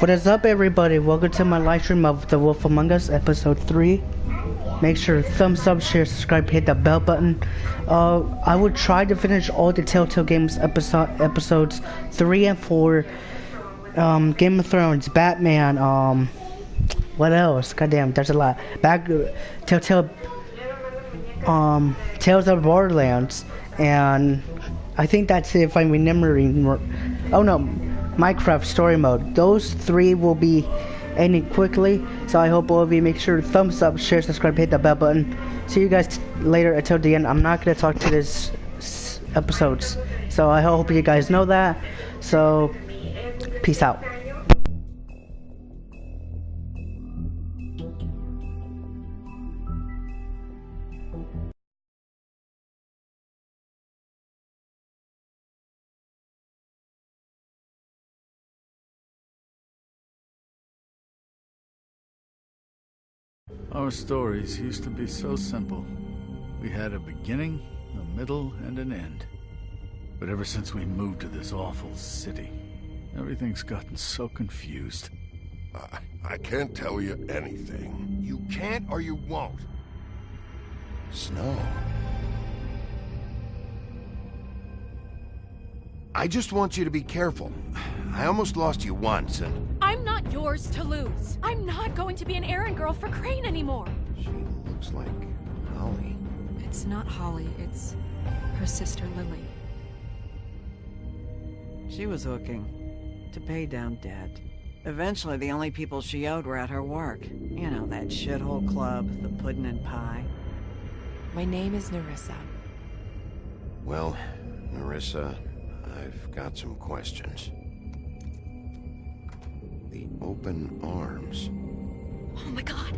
What is up, everybody? Welcome to my live stream of The Wolf Among Us, episode 3. Make sure thumbs up, share, subscribe, hit that bell button. I would try to finish all the Telltale Games episodes 3 and 4. Game of Thrones, Batman, what else? Goddamn, there's a lot. Telltale, Tales of Borderlands, and I think that's it if I'm remembering. Oh no, Minecraft Story Mode. Those 3 will be ending quickly, so I hope all of you make sure to thumbs up, share, subscribe, hit that bell button. See you guys later until the end. I'm not going to talk to this episodes, so I hope you guys know that. So, peace out. Our stories used to be so simple. We had a beginning, a middle, and an end. But ever since we moved to this awful city, everything's gotten so confused. I can't tell you anything. You can't or you won't. Snow. I just want you to be careful. I almost lost you once, and... I'm not yours to lose. I'm not going to be an errand girl for Crane anymore. She looks like Holly. It's not Holly, it's her sister Lily. She was hooking to pay down debt. Eventually, the only people she owed were at her work. You know, that shithole club, the Puddin' and Pie. My name is Nerissa. Well, Nerissa, I've got some questions. The open arms. Oh my god.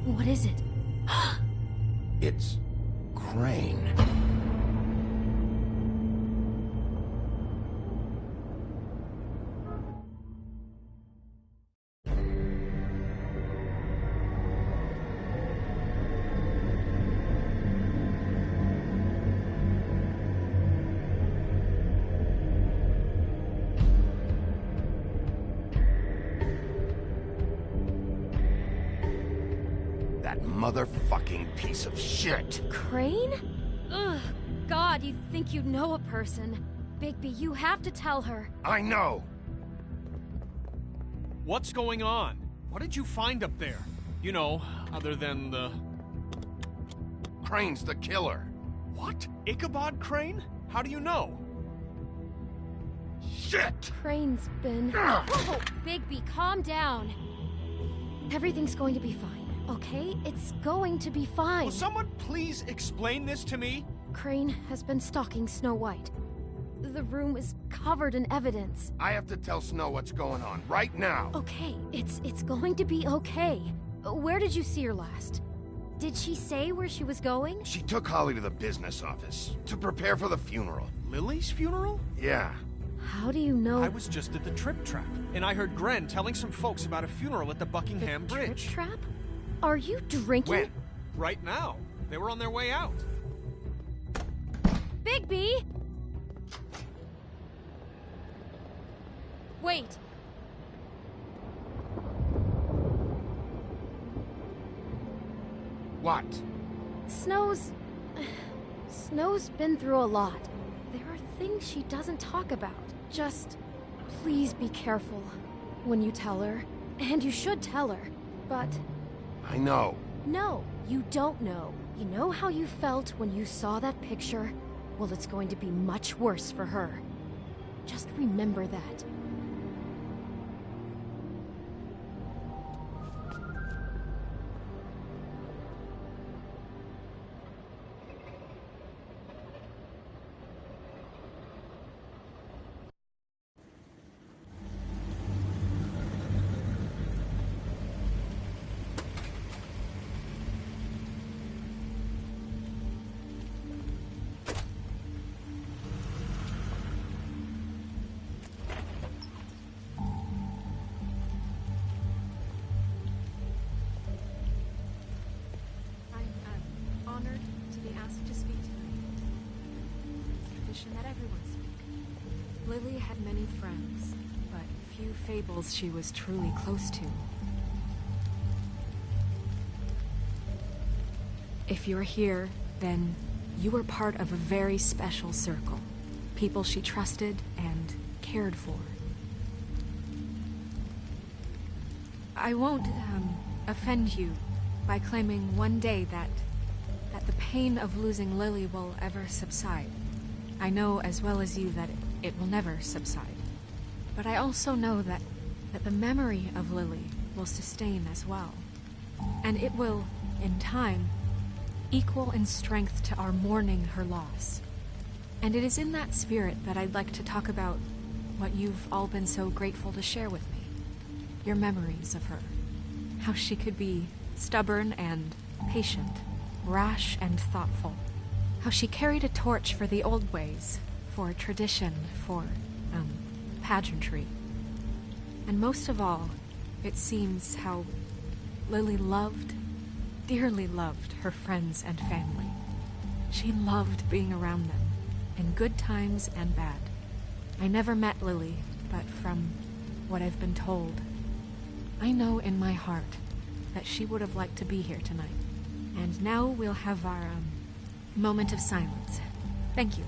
What is it? It's Crane. That motherfucking piece of shit! Crane? Ugh. God, you think you know a person. Bigby, you have to tell her. I know! What's going on? What did you find up there? You know, other than the... Crane's the killer. What? Ichabod Crane? How do you know? Shit! Crane's been... Whoa! Bigby, calm down. Everything's going to be fine. Okay? It's going to be fine. Will someone please explain this to me? Crane has been stalking Snow White. The room is covered in evidence. I have to tell Snow what's going on, right now! Okay, it's going to be okay. Where did you see her last? Did she say where she was going? She took Holly to the business office, to prepare for the funeral. Lily's funeral? Yeah. How do you know? I was just at the Trip Trap, and I heard Gren telling some folks about a funeral at the Buckingham Bridge. Trip Trap? Are you drinking? When? Right now. They were on their way out. Bigby! Wait. What? Snow's been through a lot. There are things she doesn't talk about. Just please be careful when you tell her. And you should tell her. But I know. no, you don't know. You know how you felt when you saw that picture? Well, it's going to be much worse for her. Just remember that. tradition that everyone spoke. Lily had many friends, but few fables she was truly close to. If you're here, then you were part of a very special circle. People she trusted and cared for. I won't, offend you by claiming one day that the pain of losing Lily will ever subside. I know as well as you that it will never subside. But I also know that the memory of Lily will sustain as well. And it will, in time, equal in strength to our mourning her loss. And it is in that spirit that I'd like to talk about what you've all been so grateful to share with me. Your memories of her. How she could be stubborn and patient, rash and thoughtful. How she carried a torch for the old ways, for tradition, for, pageantry. And most of all, it seems how Lily loved, dearly loved her friends and family. She loved being around them, in good times and bad. I never met Lily, but from what I've been told, I know in my heart that she would have liked to be here tonight. And now we'll have our, moment of silence. Thank you.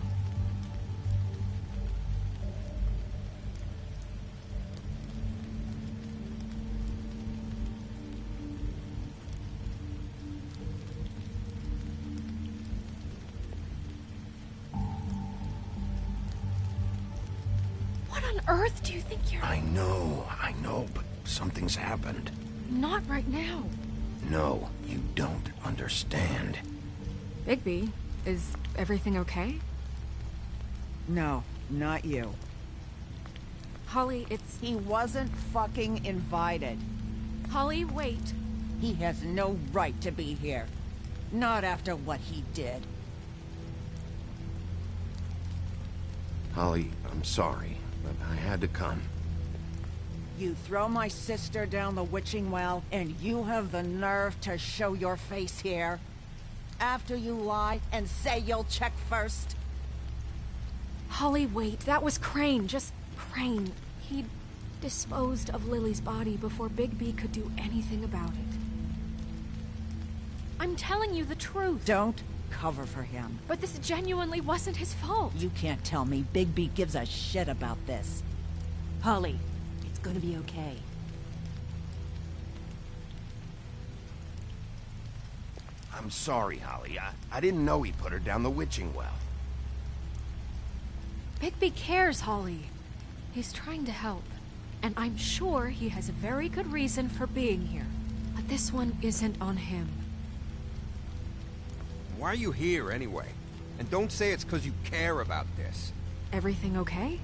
What on earth do you think you're... I know, but something's happened. Not right now. No, you don't understand. Bigby, is everything okay? No, not you. Holly, it's... He wasn't fucking invited. Holly, wait. He has no right to be here. Not after what he did. Holly, I'm sorry, but I had to come. You throw my sister down the witching well, and you have the nerve to show your face here? After you lie and say you'll check first? Holly, wait. That was Crane. Just Crane. He disposed of Lily's body before Bigby could do anything about it. I'm telling you the truth. Don't cover for him. But this genuinely wasn't his fault. You can't tell me Bigby gives a shit about this. Holly, it's gonna be okay. I'm sorry, Holly. I didn't know he put her down the witching well. Bigby cares, Holly. He's trying to help. And I'm sure he has a very good reason for being here. But this one isn't on him. Why are you here, anyway? And don't say it's because you care about this. Everything okay?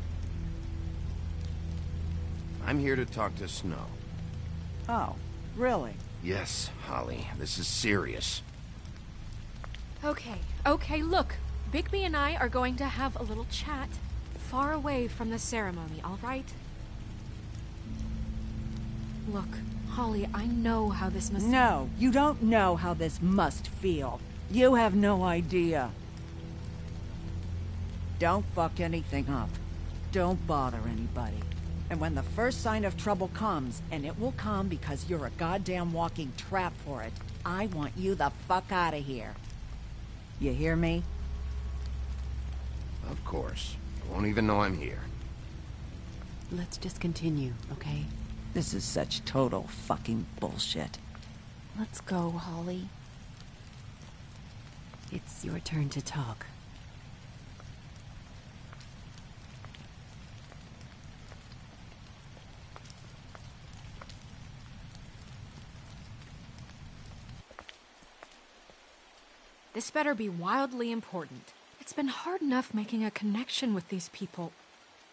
I'm here to talk to Snow. Oh, really? Yes, Holly. This is serious. Okay, look. Bigby and I are going to have a little chat far away from the ceremony, all right? Look, Holly, I know how this must... No, you don't know how this must feel. You have no idea. Don't fuck anything up. Don't bother anybody. And when the first sign of trouble comes, and it will come because you're a goddamn walking trap for it, I want you the fuck out of here. You hear me? Of course. I won't even know I'm here. Let's just continue, okay? This is such total fucking bullshit. Let's go, Holly. It's your turn to talk. This better be wildly important. It's been hard enough making a connection with these people.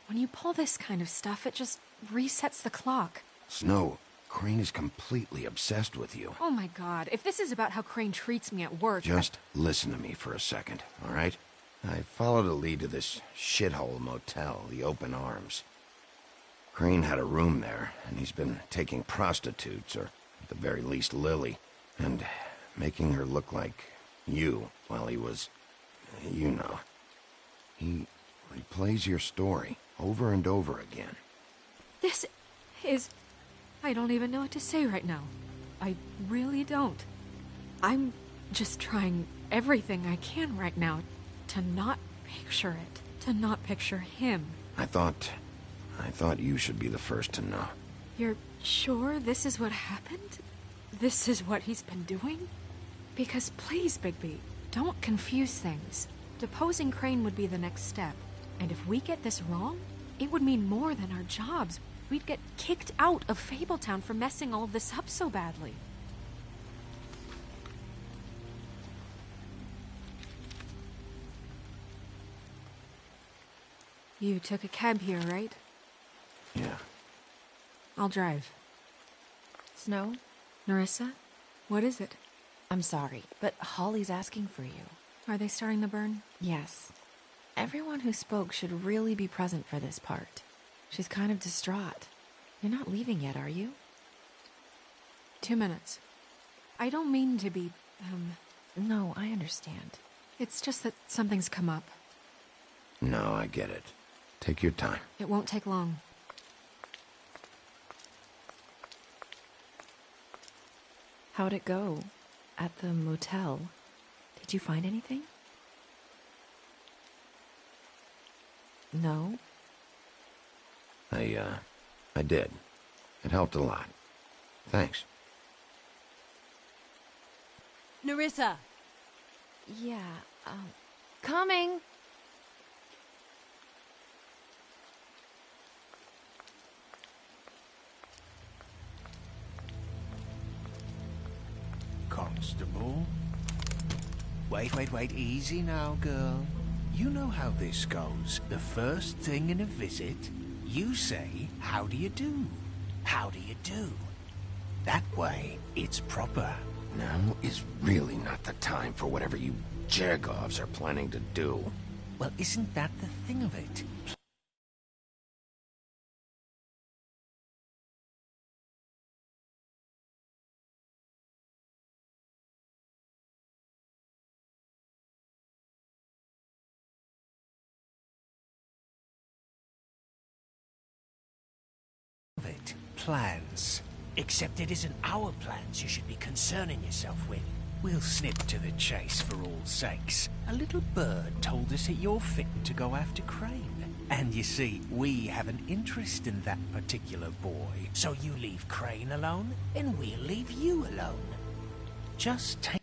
When you pull this kind of stuff, it just resets the clock. Snow, Crane is completely obsessed with you. Oh my god, if this is about how Crane treats me at work... Just listen to me for a second, all right? I followed a lead to this shithole motel, the Open Arms. Crane had a room there, and he's been taking prostitutes, or at the very least Lily, and making her look like you while he was... you know. He He plays your story over and over again. This is... I don't even know what to say right now. I really don't. I'm just trying everything I can right now to not picture it. To not picture him. I thought you should be the first to know. You're sure this is what happened? This is what he's been doing? Because please, Bigby, don't confuse things. Deposing Crane would be the next step. And if we get this wrong, it would mean more than our jobs. We'd get kicked out of Fabletown for messing all of this up so badly. You took a cab here, right? Yeah. I'll drive. Snow? Nerissa? What is it? I'm sorry, but Holly's asking for you. Are they starting the burn? Yes. Everyone who spoke should really be present for this part. She's kind of distraught. You're not leaving yet, are you? 2 minutes. I don't mean to be, No, I understand. It's just that something's come up. No, I get it. Take your time. It won't take long. How'd it go? At the motel? Did you find anything? No? I did. It helped a lot. Thanks. Nerissa! Yeah, coming! Constable? Wait, easy now, girl. You know how this goes. The first thing in a visit, you say, how do you do? How do you do? That way, it's proper. Now is really not the time for whatever you Jergovs are planning to do. Well, isn't that the thing of it? Plans. Except it isn't our plans you should be concerning yourself with. We'll snip to the chase for all sakes. A little bird told us that you're fitting to go after Crane. And you see, we have an interest in that particular boy. So you leave Crane alone, and we'll leave you alone. Just take...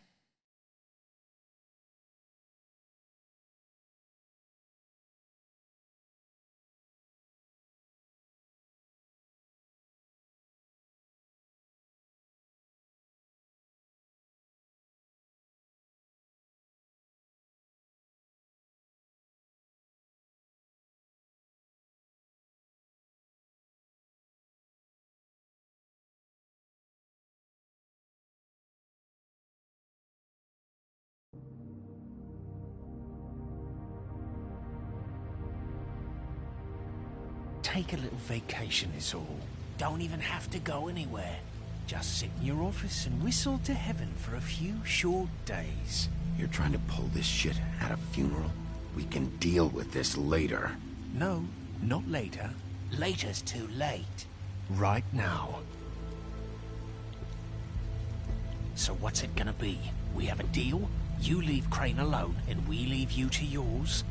Take a little vacation is all. Don't even have to go anywhere. Just sit in your office and whistle to heaven for a few short days. You're trying to pull this shit at a funeral? We can deal with this later. No, not later. Later's too late. Right now. So what's it gonna be? We have a deal? You leave Crane alone, and we leave you to yours?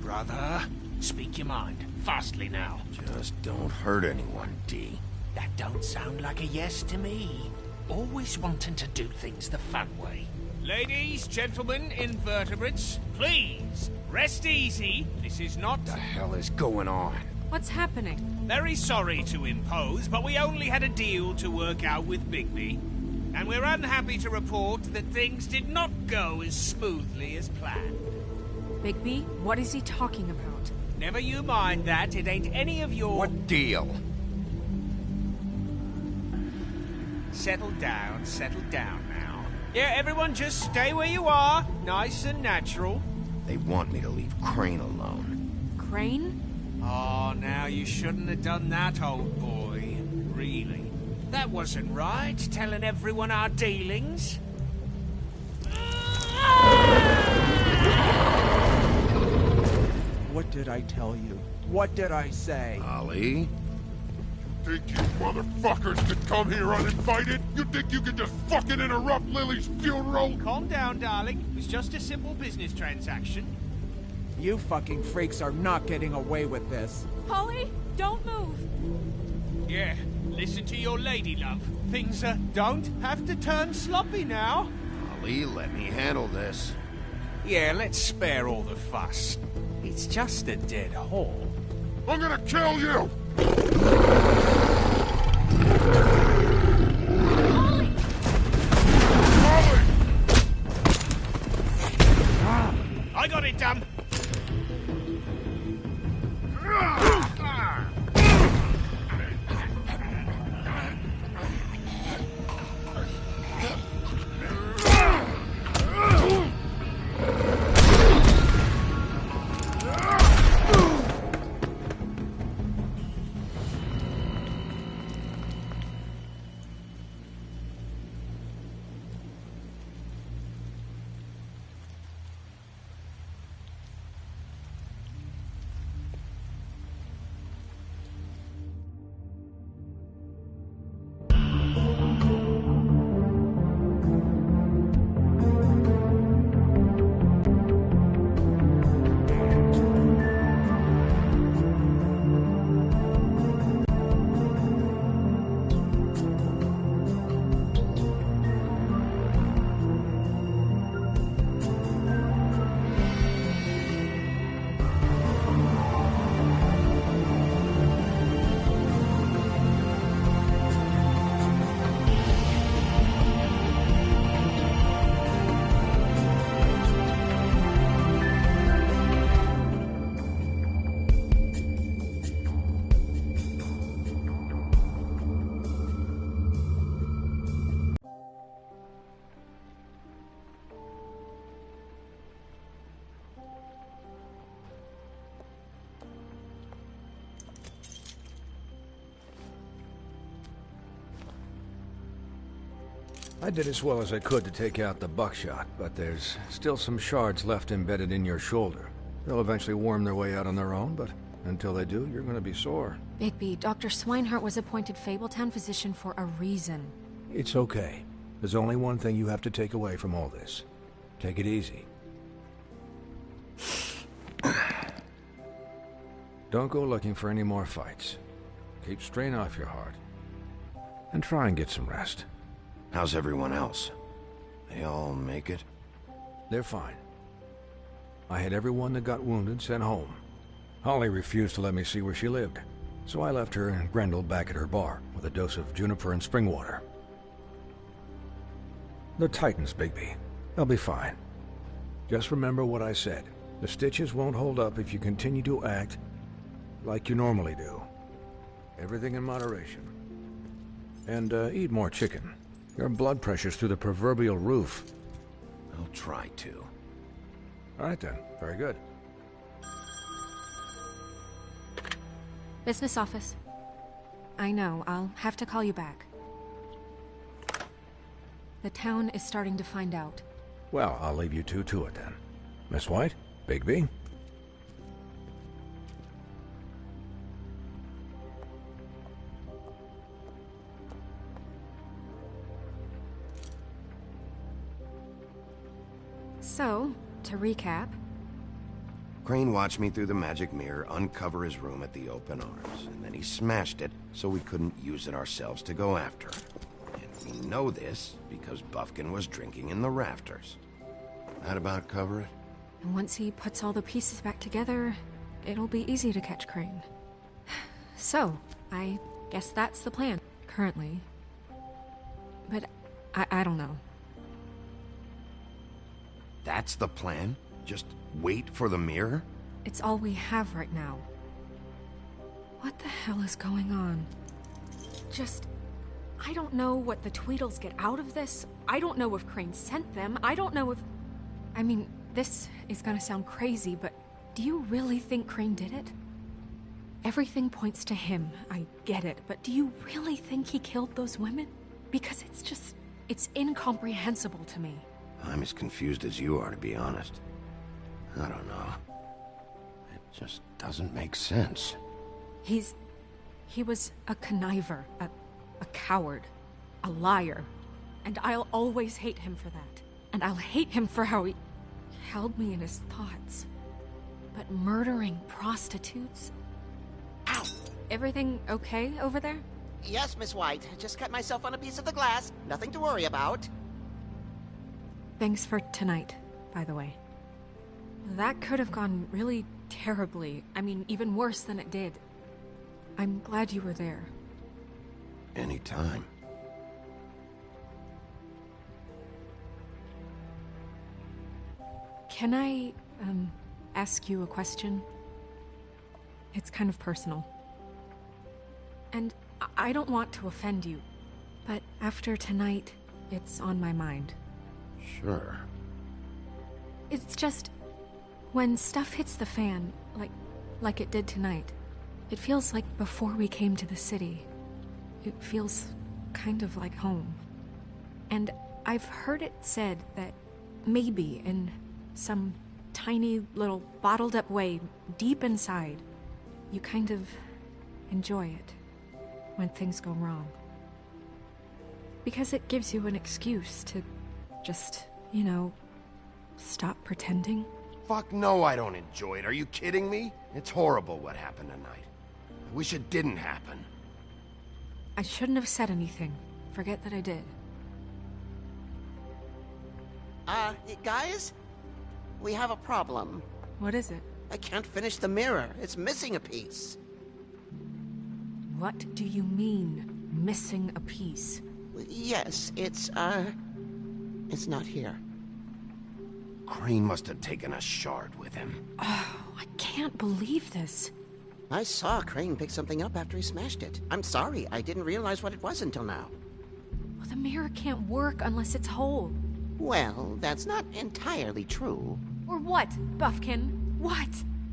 Brother, speak your mind. Fastly now. Just don't hurt anyone, D. That don't sound like a yes to me. Always wanting to do things the fun way. Ladies, gentlemen, invertebrates, please, rest easy. This is not... What the hell is going on? What's happening? Very sorry to impose, but we only had a deal to work out with Bigby. And we're unhappy to report that things did not go as smoothly as planned. Bigby, what is he talking about? Never you mind that, it ain't any of your... What deal? Settle down now. Yeah, everyone just stay where you are, nice and natural. They want me to leave Crane alone. Crane? Oh, now you shouldn't have done that, old boy. Really. That wasn't right, telling everyone our dealings. What did I tell you? What did I say? Holly? Think you motherfuckers could come here uninvited? You think you could just fucking interrupt Lily's funeral? Calm down, darling. It was just a simple business transaction. You fucking freaks are not getting away with this. Holly, don't move. Yeah, listen to your lady, love. Things don't have to turn sloppy now. Holly, let me handle this. Yeah, let's spare all the fuss. It's just a dead hole. I'm gonna kill you! I got it done. I did as well as I could to take out the buckshot, but there's still some shards left embedded in your shoulder. They'll eventually worm their way out on their own, but until they do, you're gonna be sore. Bigby, Dr. Swinehart was appointed Fabletown physician for a reason. It's okay. There's only one thing you have to take away from all this. Take it easy. Don't go looking for any more fights. Keep strain off your heart. And try and get some rest. How's everyone else? They all make it? They're fine. I had everyone that got wounded sent home. Holly refused to let me see where she lived, so I left her and Grendel back at her bar with a dose of juniper and spring water. They're Titans, Bigby. They'll be fine. Just remember what I said. The stitches won't hold up if you continue to act like you normally do. Everything in moderation. And eat more chicken. Your blood pressure's through the proverbial roof. I'll try to. All right then. Very good. Business office. I know, I'll have to call you back. The town is starting to find out. Well, I'll leave you two to it then. Miss White? Bigby? So, to recap... Crane watched me through the magic mirror uncover his room at the open arms, and then he smashed it so we couldn't use it ourselves to go after him. And we know this because Buffkin was drinking in the rafters. That about cover it? And once he puts all the pieces back together, it'll be easy to catch Crane. So, I guess that's the plan, currently. But I don't know. That's the plan? Just wait for the mirror? It's all we have right now. What the hell is going on? I don't know what the Tweedles get out of this. I don't know if Crane sent them. I don't know if... I mean, this is gonna sound crazy, but do you really think Crane did it? Everything points to him, I get it, but do you really think he killed those women? Because it's incomprehensible to me. I'm as confused as you are, to be honest. I don't know. It just doesn't make sense. He was a conniver, a coward, a liar. And I'll always hate him for that. And I'll hate him for how he held me in his thoughts. But murdering prostitutes? Ow! Everything okay over there? Yes, Miss White. Just cut myself on a piece of the glass. Nothing to worry about. Thanks for tonight, by the way. That could have gone really terribly. I mean, even worse than it did. I'm glad you were there. Anytime. Can I, ask you a question? It's kind of personal. And I don't want to offend you, but after tonight, it's on my mind. Sure. It's just, when stuff hits the fan, like it did tonight, it feels like before we came to the city. It feels kind of like home. And I've heard it said that maybe in some tiny little bottled up way deep inside, you kind of enjoy it when things go wrong. Because it gives you an excuse to just, you know, stop pretending. Fuck no, I don't enjoy it. Are you kidding me? It's horrible what happened tonight. I wish it didn't happen. I shouldn't have said anything. Forget that I did. Guys? We have a problem. What is it? I can't finish the mirror. It's missing a piece. What do you mean, missing a piece? Yes, it's not here. Crane must have taken a shard with him. Oh, I can't believe this. I saw Crane pick something up after he smashed it. I'm sorry, I didn't realize what it was until now. Well, the mirror can't work unless it's whole. Well, that's not entirely true. Or what, Buffkin? What?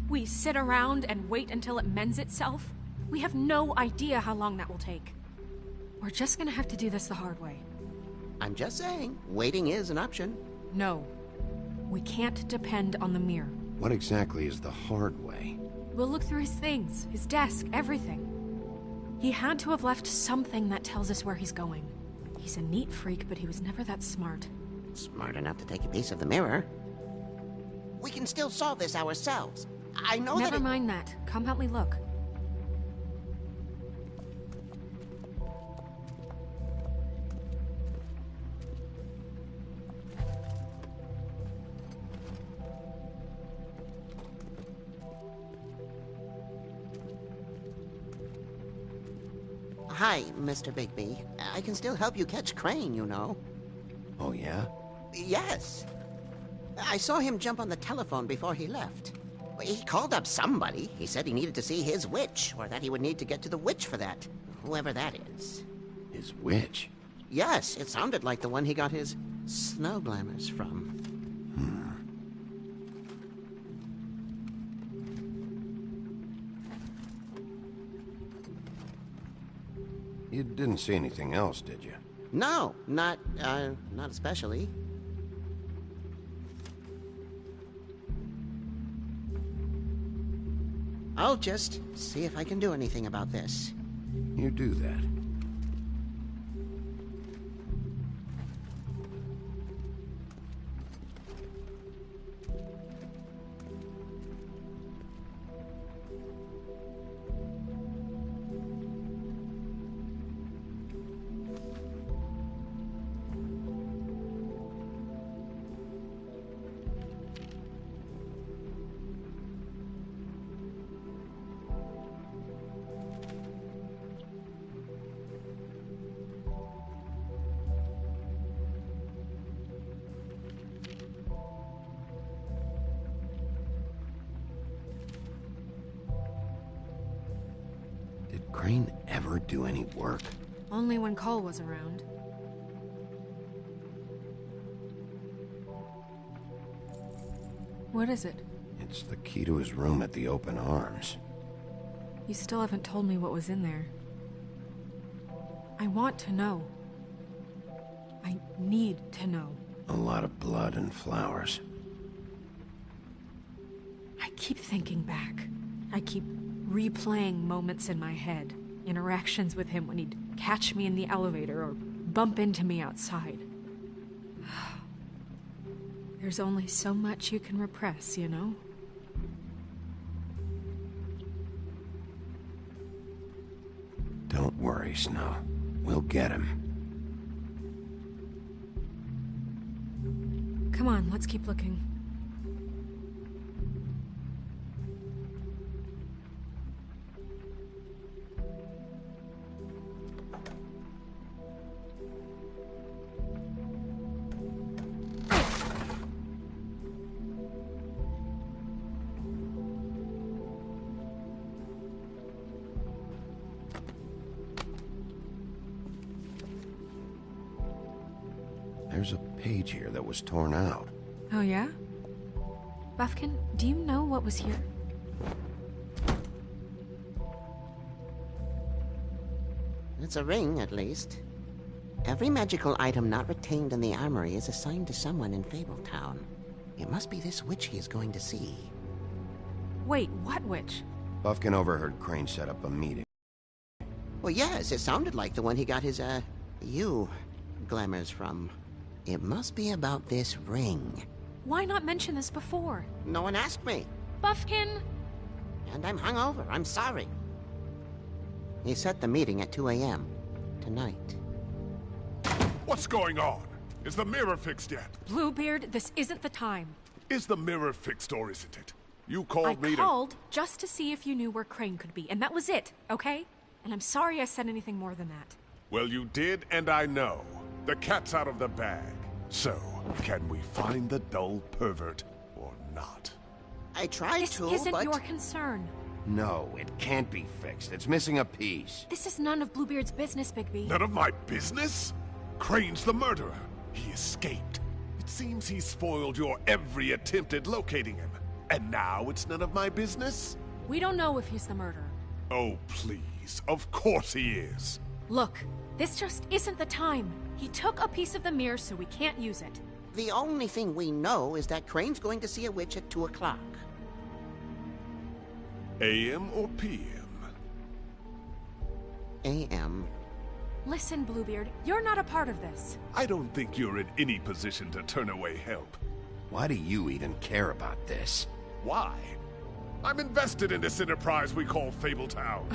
We sit around and wait until it mends itself? We have no idea how long that will take. We're just gonna have to do this the hard way. I'm just saying, waiting is an option. No. We can't depend on the mirror. What exactly is the hard way? We'll look through his things, his desk, everything. He had to have left something that tells us where he's going. He's a neat freak, but he was never that smart. Smart enough to take a piece of the mirror. We can still solve this ourselves. I know Never mind that. Come help me look. Hi, Mr. Bigby. I can still help you catch Crane, you know. Oh, yeah? Yes. I saw him jump on the telephone before he left. He called up somebody. He said he needed to see his witch, or that he would need to get to the witch for that. Whoever that is. His witch? Yes, it sounded like the one he got his snow glamours from. You didn't see anything else, did you? No, not especially. I'll just see if I can do anything about this. You do that. Did Crane ever do any work? Only when Cole was around. What is it? It's the key to his room at the Open Arms. You still haven't told me what was in there. I want to know. I need to know. A lot of blood and flowers. keep thinking back. I keep replaying moments in my head. Interactions with him when he'd catch me in the elevator or bump into me outside. There's only so much you can repress, you know? Don't worry, Snow. We'll get him. Come on, let's keep looking. There's a page here that was torn out. Oh, yeah? Buffkin, do you know what was here? It's a ring, at least. Every magical item not retained in the armory is assigned to someone in Fabletown. It must be this witch he is going to see. Wait, what witch? Buffkin overheard Crane set up a meeting. Well, yes, it sounded like the one he got his, glamours from. It must be about this ring. Why not mention this before? No one asked me. Buffkin! And I'm hungover. I'm sorry. He set the meeting at 2 a.m. tonight. What's going on? Is the mirror fixed yet? Bluebeard, this isn't the time. Is the mirror fixed or isn't it? You called me to... I called just to see if you knew where Crane could be, and that was it, okay? And I'm sorry I said anything more than that. Well, you did, and I know. The cat's out of the bag. So, can we find the dull pervert or not? I tried this to, This isn't but... your concern. No, it can't be fixed. It's missing a piece. This is none of Bluebeard's business, Bigby. None of my business? Crane's the murderer. He escaped. It seems he spoiled your every attempt at locating him. And now it's none of my business? We don't know if he's the murderer. Oh, please. Of course he is. Look, this just isn't the time. He took a piece of the mirror, so we can't use it. The only thing we know is that Crane's going to see a witch at 2 o'clock. AM or PM? AM. Listen, Bluebeard, you're not a part of this. I don't think you're in any position to turn away help. Why do you even care about this? Why? I'm invested in this enterprise we call Fabletown.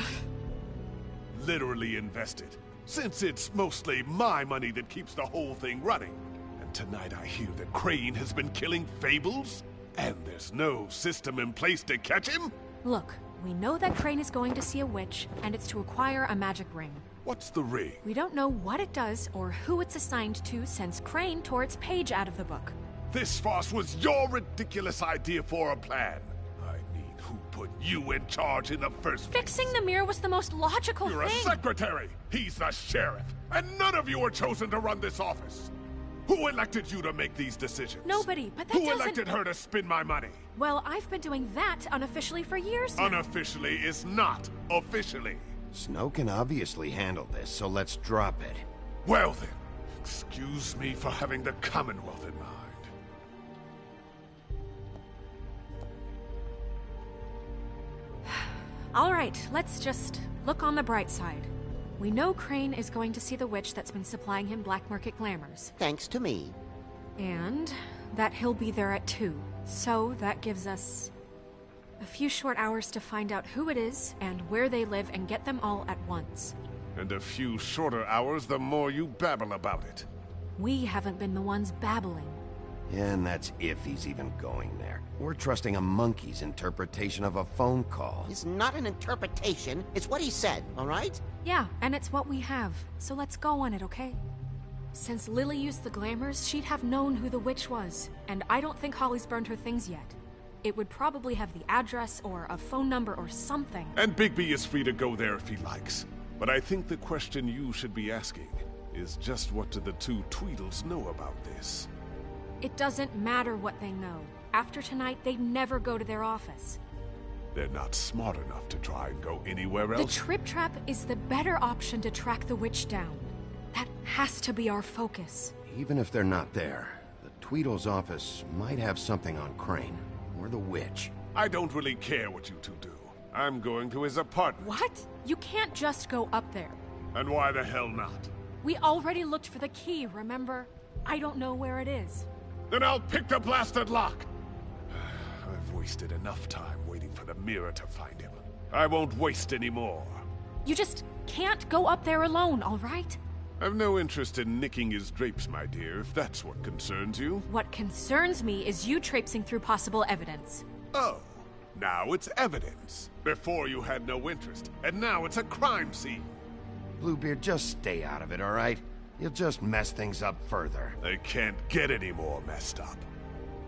Literally invested. Since it's mostly my money that keeps the whole thing running. And tonight I hear that Crane has been killing Fables? And there's no system in place to catch him? Look, we know that Crane is going to see a witch, and it's to acquire a magic ring. What's the ring? We don't know what it does or who it's assigned to since Crane tore its page out of the book. This farce was your ridiculous idea for a plan. I mean, who put you in charge in the first place? Fixing the mirror was the most logical You're thing. a secretary. He's the sheriff. And none of you were chosen to run this office. Who elected you to make these decisions? Nobody, but that Who doesn't... elected her to spend my money? Well, I've been doing that unofficially for years now. Unofficially is not officially. Snow can obviously handle this, so let's drop it. Well then, excuse me for having the Commonwealth in mind. All right, let's just look on the bright side. We know Crane is going to see the witch that's been supplying him black market glamours. Thanks to me. And that he'll be there at 2. So that gives us a few short hours to find out who it is and where they live and get them all at once. And a few shorter hours the more you babble about it. We haven't been the ones babbling. Yeah, and that's if he's even going there. We're trusting a monkey's interpretation of a phone call. It's not an interpretation. It's what he said, all right? Yeah, and it's what we have. So let's go on it, okay? Since Lily used the glamours, she'd have known who the witch was. And I don't think Holly's burned her things yet. It would probably have the address or a phone number or something. And Bigby is free to go there if he likes. But I think the question you should be asking is just what do the two Tweedles know about this? It doesn't matter what they know. After tonight, they'd never go to their office. They're not smart enough to try and go anywhere else. The Trip Trap is the better option to track the witch down. That has to be our focus. Even if they're not there, the Tweedle's office might have something on Crane, or the witch. I don't really care what you two do. I'm going to his apartment. What? You can't just go up there. And why the hell not? We already looked for the key, remember? I don't know where it is. Then I'll pick the blasted lock! I've wasted enough time waiting for the mirror to find him. I won't waste any more. You just can't go up there alone, all right? I've no interest in nicking his drapes, my dear, if that's what concerns you. What concerns me is you traipsing through possible evidence. Oh, now it's evidence. Before you had no interest, and now it's a crime scene. Bluebeard, just stay out of it, all right? You'll just mess things up further. They can't get any more messed up.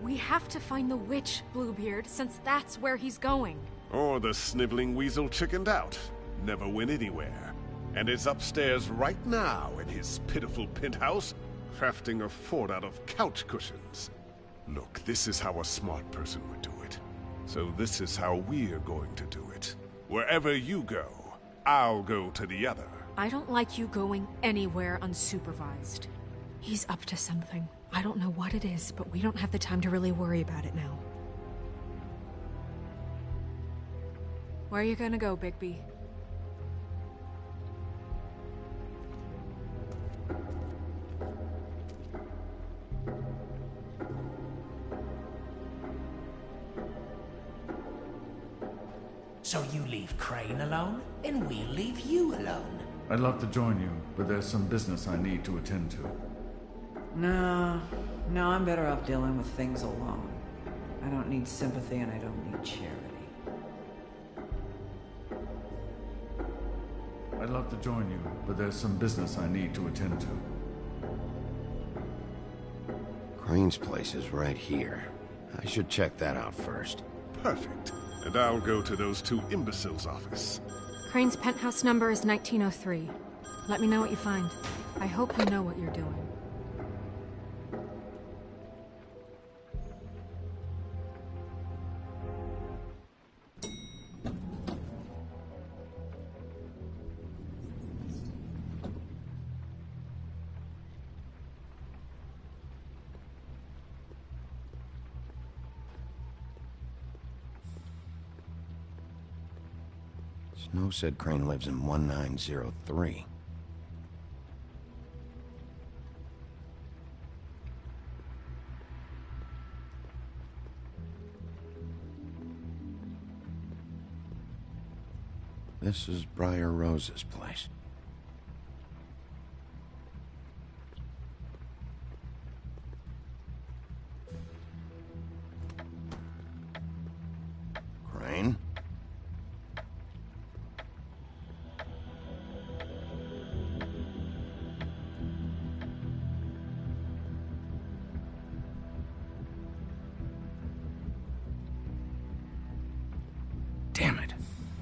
We have to find the witch, Bluebeard, since that's where he's going. Or the sniveling weasel chickened out. Never went anywhere. And is upstairs right now in his pitiful penthouse, crafting a fort out of couch cushions. Look, this is how a smart person would do it. So this is how we're going to do it. Wherever you go, I'll go to the other. I don't like you going anywhere unsupervised. He's up to something. I don't know what it is, but we don't have the time to really worry about it now. Where are you gonna go, Bigby? So you leave Crane alone, and we'll leave you alone. I'd love to join you, but there's some business I need to attend to. No, I'm better off dealing with things alone. I don't need sympathy and I don't need charity. I'd love to join you, but there's some business I need to attend to. Crane's place is right here. I should check that out first. Perfect. And I'll go to those two imbeciles' office. Crane's penthouse number is 1903. Let me know what you find. I hope you know what you're doing. Snow said Crane lives in 1903. This is Briar Rose's place. Crane? Damn it.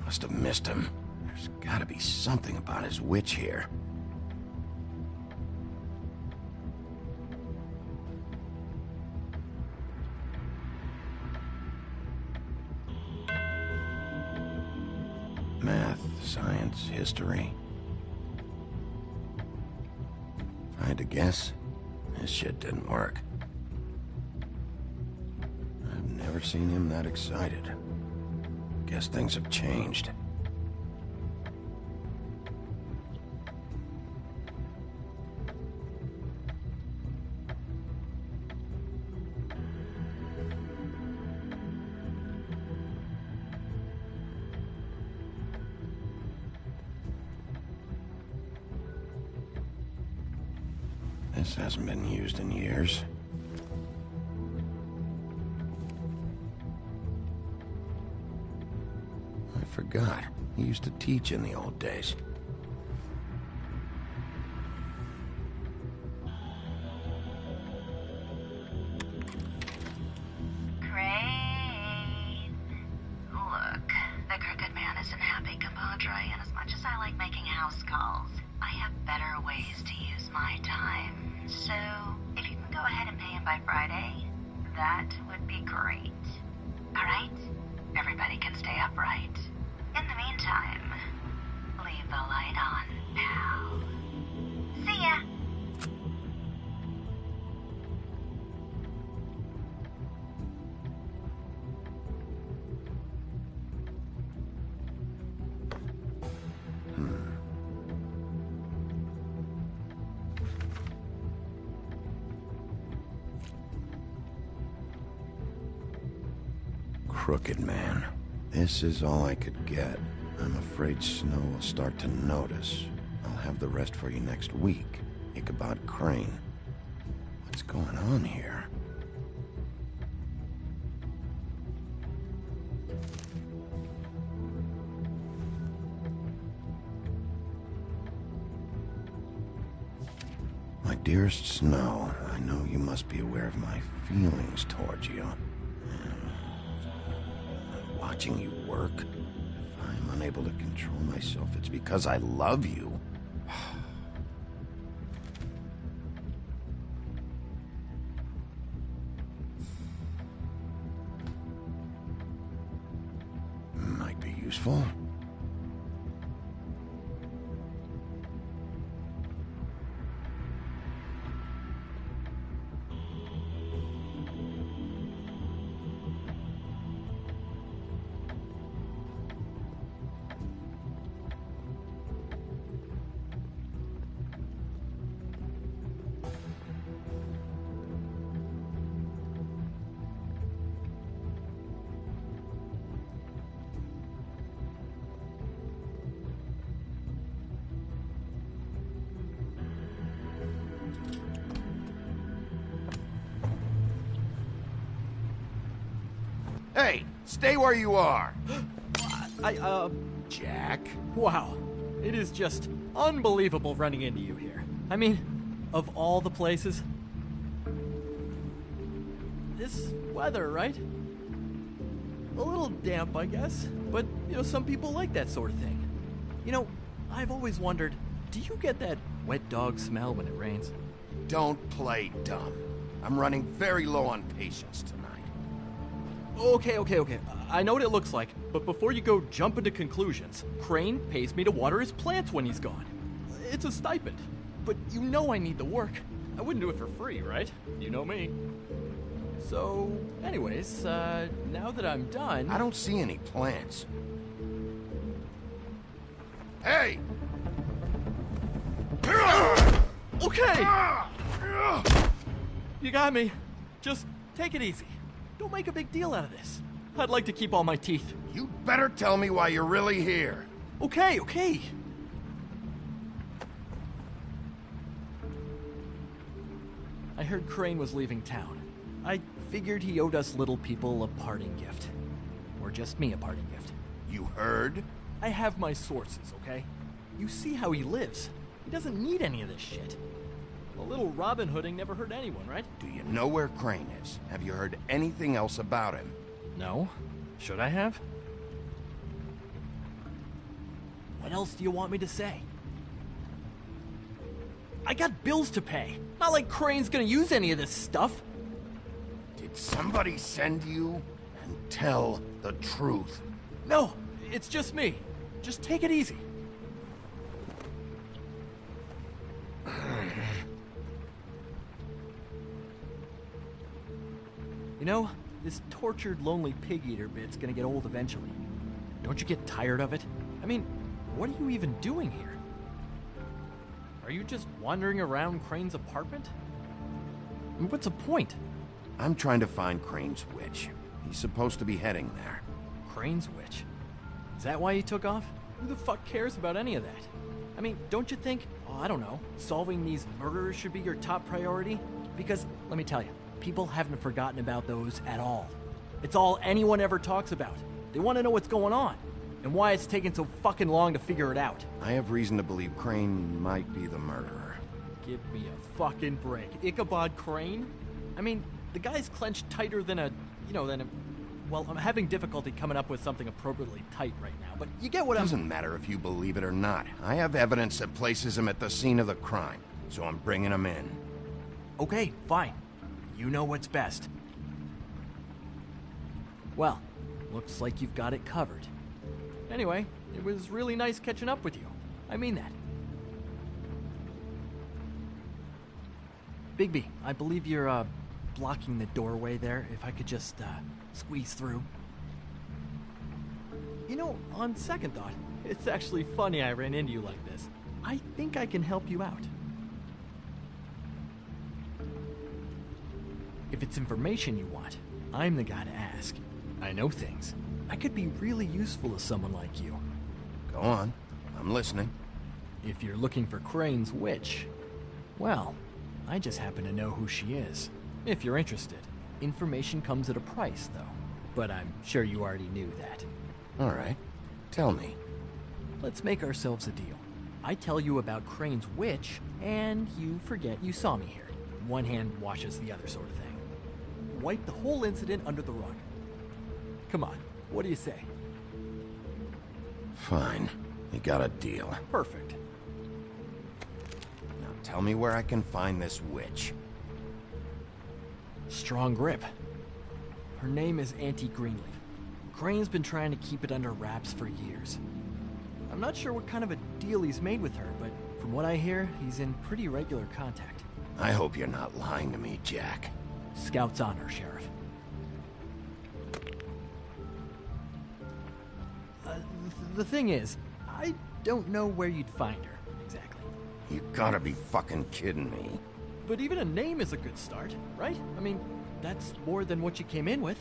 Must have missed him. There's gotta be something about his witch here. Math, science, history. If I had to guess, this shit didn't work. I've never seen him that excited. Guess things have changed. This hasn't been used in years. I forgot. He used to teach in the old days. Crane. Look, the Crooked Man isn't happy, compadre, and as much as I like making house calls, I have better ways to use my time. So, if you can go ahead and pay him by Friday, that would be great. Alright? Everybody can stay upright. In the meantime, leave the crooked man. This is all I could get. I'm afraid Snow will start to notice. I'll have the rest for you next week. Ichabod Crane. What's going on here? My dearest Snow, I know you must be aware of my feelings towards you. Watching you work, if I'm unable to control myself, it's because I love you. Might be useful. Hey, stay where you are! Jack? Wow. It is just unbelievable running into you here. I mean, of all the places. This weather, right? A little damp, I guess. But, some people like that sort of thing. I've always wondered, do you get that wet dog smell when it rains? Don't play dumb. I'm running very low on patience tonight. Okay. I know what it looks like, but before you go jumping to conclusions, Crane pays me to water his plants when he's gone. It's a stipend, but I need the work. I wouldn't do it for free, right? You know me. So, anyways, now that I'm done... I don't see any plants. Hey! Okay! You got me. Just take it easy. Don't make a big deal out of this. I'd like to keep all my teeth. You better tell me why you're really here. Okay. I heard Crane was leaving town. I figured he owed us little people a parting gift. Or just me a parting gift. You heard? I have my sources, okay? You see how he lives. He doesn't need any of this shit. A little Robin Hooding never hurt anyone, right? Do you know where Crane is? Have you heard anything else about him? No. Should I have? What else do you want me to say? I got bills to pay. Not like Crane's gonna use any of this stuff. Did somebody send you? And tell the truth. No, it's just me. Just take it easy. This tortured, lonely pig-eater bit's gonna get old eventually. Don't you get tired of it? I mean, what are you even doing here? Are you just wandering around Crane's apartment? I mean, what's the point? I'm trying to find Crane's witch. He's supposed to be heading there. Crane's witch? Is that why he took off? Who the fuck cares about any of that? I mean, don't you think, I don't know, solving these murders should be your top priority? Because, let me tell you, people haven't forgotten about those at all. It's all anyone ever talks about. They want to know what's going on, and why it's taking so fucking long to figure it out. I have reason to believe Crane might be the murderer. Give me a fucking break. Ichabod Crane? I mean, the guy's clenched tighter than well, I'm having difficulty coming up with something appropriately tight right now, but you get what I'm... Doesn't matter if you believe it or not. I have evidence that places him at the scene of the crime, so I'm bringing him in. Okay, fine. You know what's best. Well, looks like you've got it covered. Anyway, it was really nice catching up with you. I mean that. Bigby, I believe you're, blocking the doorway there. If I could just, squeeze through. On second thought, it's actually funny I ran into you like this. I think I can help you out. If it's information you want, I'm the guy to ask. I know things. I could be really useful to someone like you. Go on. I'm listening. If you're looking for Crane's witch, well, I just happen to know who she is. If you're interested. Information comes at a price, though. But I'm sure you already knew that. All right. Tell me. Let's make ourselves a deal. I tell you about Crane's witch, and you forget you saw me here. One hand washes the other sort of thing. Wipe the whole incident under the rug. Come on, what do you say? Fine. You got a deal. Perfect. Now tell me where I can find this witch. Strong grip. Her name is Auntie Greenleaf. Crane's been trying to keep it under wraps for years. I'm not sure what kind of a deal he's made with her, but from what I hear, he's in pretty regular contact. I hope you're not lying to me, Jack. Scout's honor, Sheriff. The thing is, I don't know where you'd find her, exactly. You gotta be fucking kidding me. But even a name is a good start, right? I mean, that's more than what you came in with.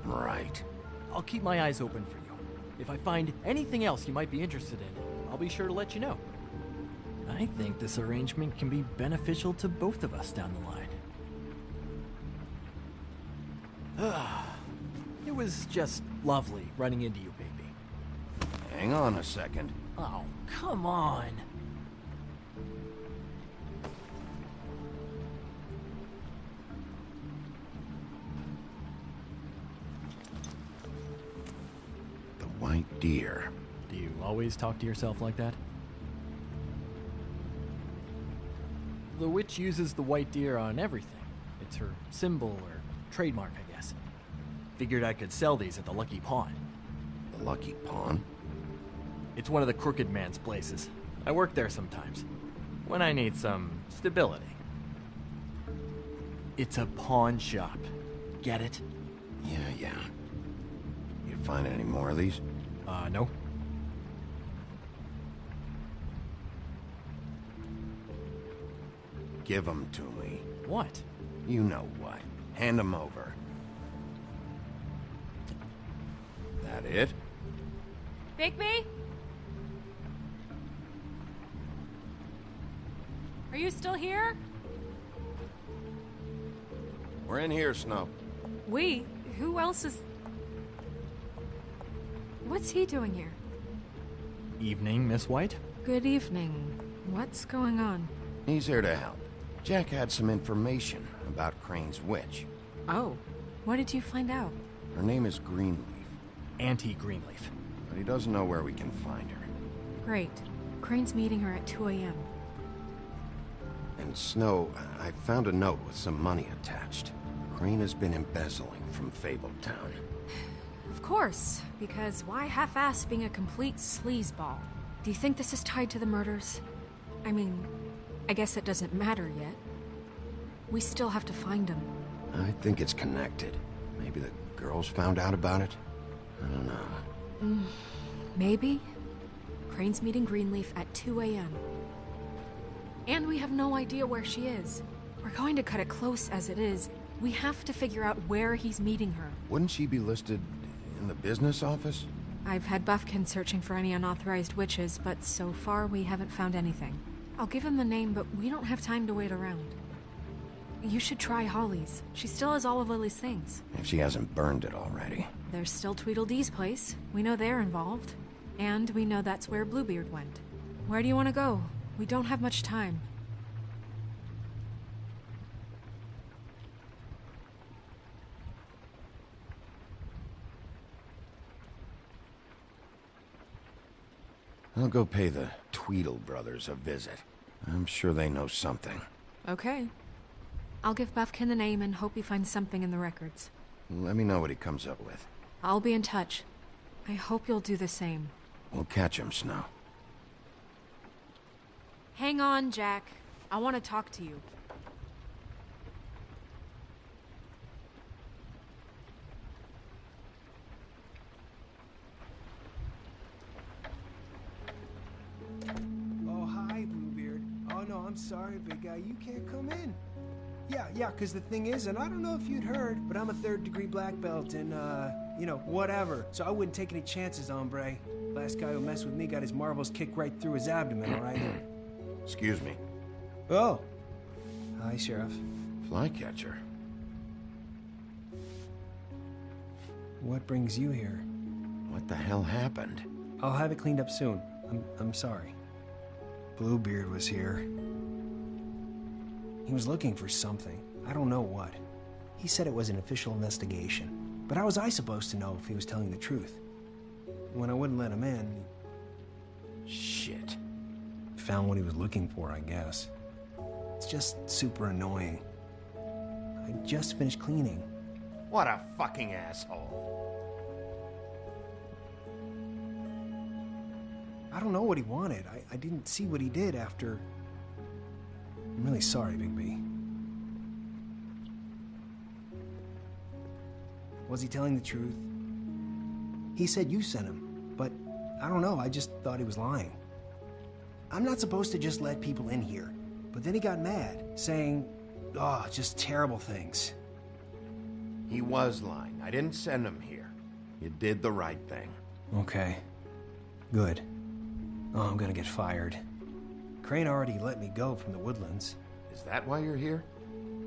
Right. I'll keep my eyes open for you. If I find anything else you might be interested in, I'll be sure to let you know. I think this arrangement can be beneficial to both of us down the line. It was just lovely running into you, baby. Hang on a second. Oh, come on. The white deer. Do you always talk to yourself like that? The witch uses the white deer on everything. It's her symbol or trademark, I guess. Figured I could sell these at the Lucky Pawn. The Lucky Pawn? It's one of the crooked man's places. I work there sometimes, when I need some stability. It's a pawn shop. Get it? Yeah. You find any more of these? No. Give them to me. What? You know what. Hand them over. That it? Bigby? Are you still here? We're in here, Snow. We? Who else is... What's he doing here? Evening, Miss White. Good evening. What's going on? He's here to help. Jack had some information about Crane's witch. Oh. What did you find out? Her name is Greenleaf. Auntie Greenleaf. But he doesn't know where we can find her. Great. Crane's meeting her at 2 a.m. And Snow, I found a note with some money attached. Crane has been embezzling from Fabletown. Of course, because why half-ass being a complete sleazeball? Do you think this is tied to the murders? I mean, I guess it doesn't matter yet. We still have to find him. I think it's connected. Maybe the girls found out about it? I don't know. Maybe? Crane's meeting Greenleaf at 2 a.m. And we have no idea where she is. We're going to cut it close as it is. We have to figure out where he's meeting her. Wouldn't she be listed in the business office? I've had Buffkin searching for any unauthorized witches, but so far we haven't found anything. I'll give him the name, but we don't have time to wait around. You should try Holly's. She still has all of Lily's things. If she hasn't burned it already. There's still Tweedledee's place. We know they're involved. And we know that's where Bluebeard went. Where do you want to go? We don't have much time. I'll go pay the Tweedle brothers a visit. I'm sure they know something. Okay. I'll give Buffkin the name and hope he finds something in the records. Let me know what he comes up with. I'll be in touch. I hope you'll do the same. We'll catch him, Snow. Hang on, Jack. I want to talk to you. Oh, hi, Bluebeard. Oh, no, I'm sorry, big guy. You can't come in. Yeah, because the thing is, and I don't know if you'd heard, but I'm a third-degree black belt and, you know, whatever. So I wouldn't take any chances, hombre. Last guy who messed with me got his marbles kicked right through his abdomen, all right? Excuse me. Oh. Hi, Sheriff. Flycatcher. What brings you here? What the hell happened? I'll have it cleaned up soon. I'm sorry. Bluebeard was here. He was looking for something. I don't know what. He said it was an official investigation. But how was I supposed to know if he was telling the truth? When I wouldn't let him in... Shit. Found what he was looking for, I guess. It's just super annoying. I just finished cleaning. What a fucking asshole. I don't know what he wanted. I didn't see what he did after... I'm really sorry, Bigby. Was he telling the truth? He said you sent him, but I don't know, I just thought he was lying. I'm not supposed to just let people in here, but then he got mad, saying, oh, just terrible things. He was lying. I didn't send him here. You did the right thing. Okay. Good. Oh, I'm gonna get fired. Crane already let me go from the Woodlands. Is that why you're here?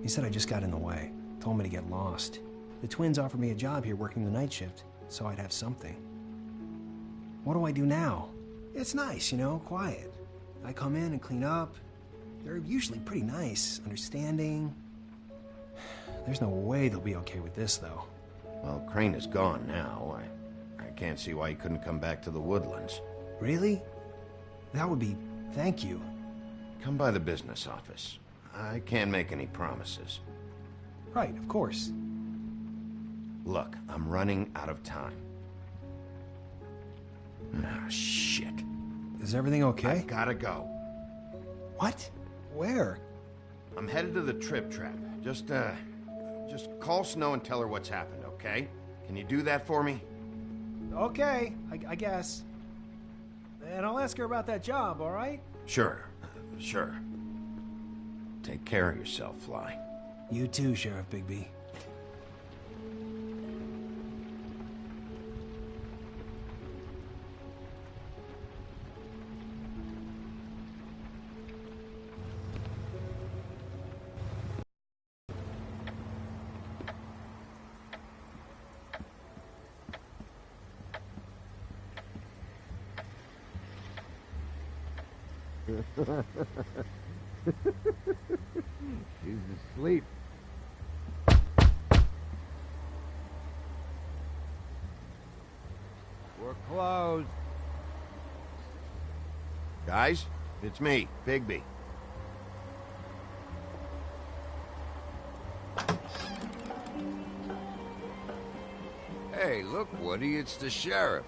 He said I just got in the way. Told me to get lost. The twins offered me a job here working the night shift, so I'd have something. What do I do now? It's nice, you know, quiet. I come in and clean up. They're usually pretty nice, understanding. There's no way they'll be okay with this, though. Well, Crane is gone now. I can't see why he couldn't come back to the Woodlands. Really? That would be... thank you. Come by the business office. I can't make any promises. Right, of course. Look, I'm running out of time. Ah, shit. Is everything okay? I gotta go. What? Where? I'm headed to the Trip Trap. Just call Snow and tell her what's happened, okay? Can you do that for me? Okay, I guess. And I'll ask her about that job, all right? Sure. Take care of yourself, Fly. You too, Sheriff Bigby. She's asleep. We're closed. Guys, it's me, Bigby. Hey, look, Woody, it's the sheriff.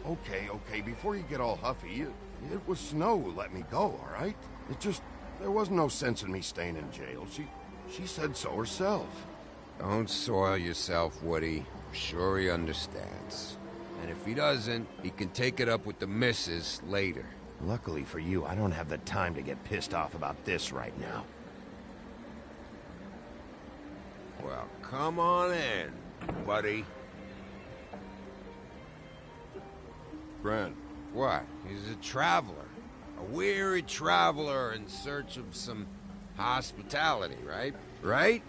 Okay, before you get all huffy, it was Snow who let me go, all right? There was no sense in me staying in jail. She said so herself. Don't soil yourself, Woody. I'm sure he understands. And if he doesn't, he can take it up with the missus later. Luckily for you, I don't have the time to get pissed off about this right now. Well, come on in, buddy. Brent. What? He's a traveler. A weary traveler in search of some hospitality, right? Right?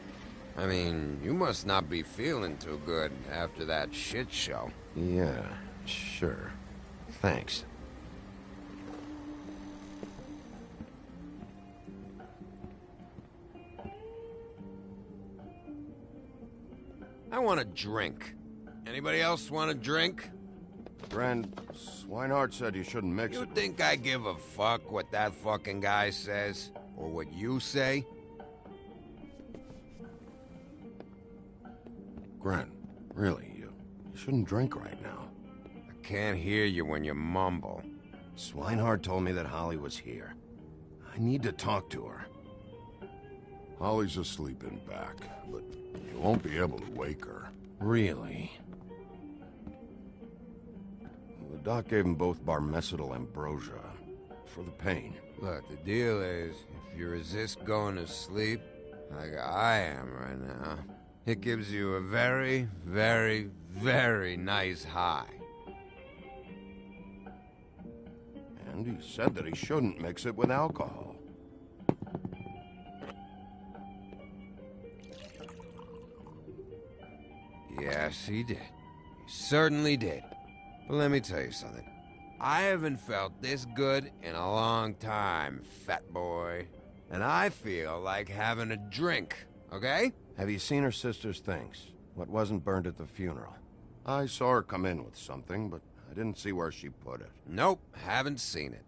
I mean, you must not be feeling too good after that shit show. Yeah, sure. Thanks. I want a drink. Anybody else want a drink? Brent, Swinehart said you shouldn't mix it. You think I give a fuck what that fucking guy says? Or what you say? Grant, really, you shouldn't drink right now. I can't hear you when you mumble. Swinehart told me that Holly was here. I need to talk to her. Holly's asleep in back, but you won't be able to wake her. Really? The doc gave them both Barmecidal ambrosia. for the pain. Look, the deal is, if you resist going to sleep, like I am right now, it gives you a very, very, very nice high. And he said that he shouldn't mix it with alcohol. Yes, he did. He certainly did. But let me tell you something. I haven't felt this good in a long time, fat boy. And I feel like having a drink, okay? Have you seen her sister's things? What wasn't burned at the funeral? I saw her come in with something, but I didn't see where she put it. Nope, haven't seen it.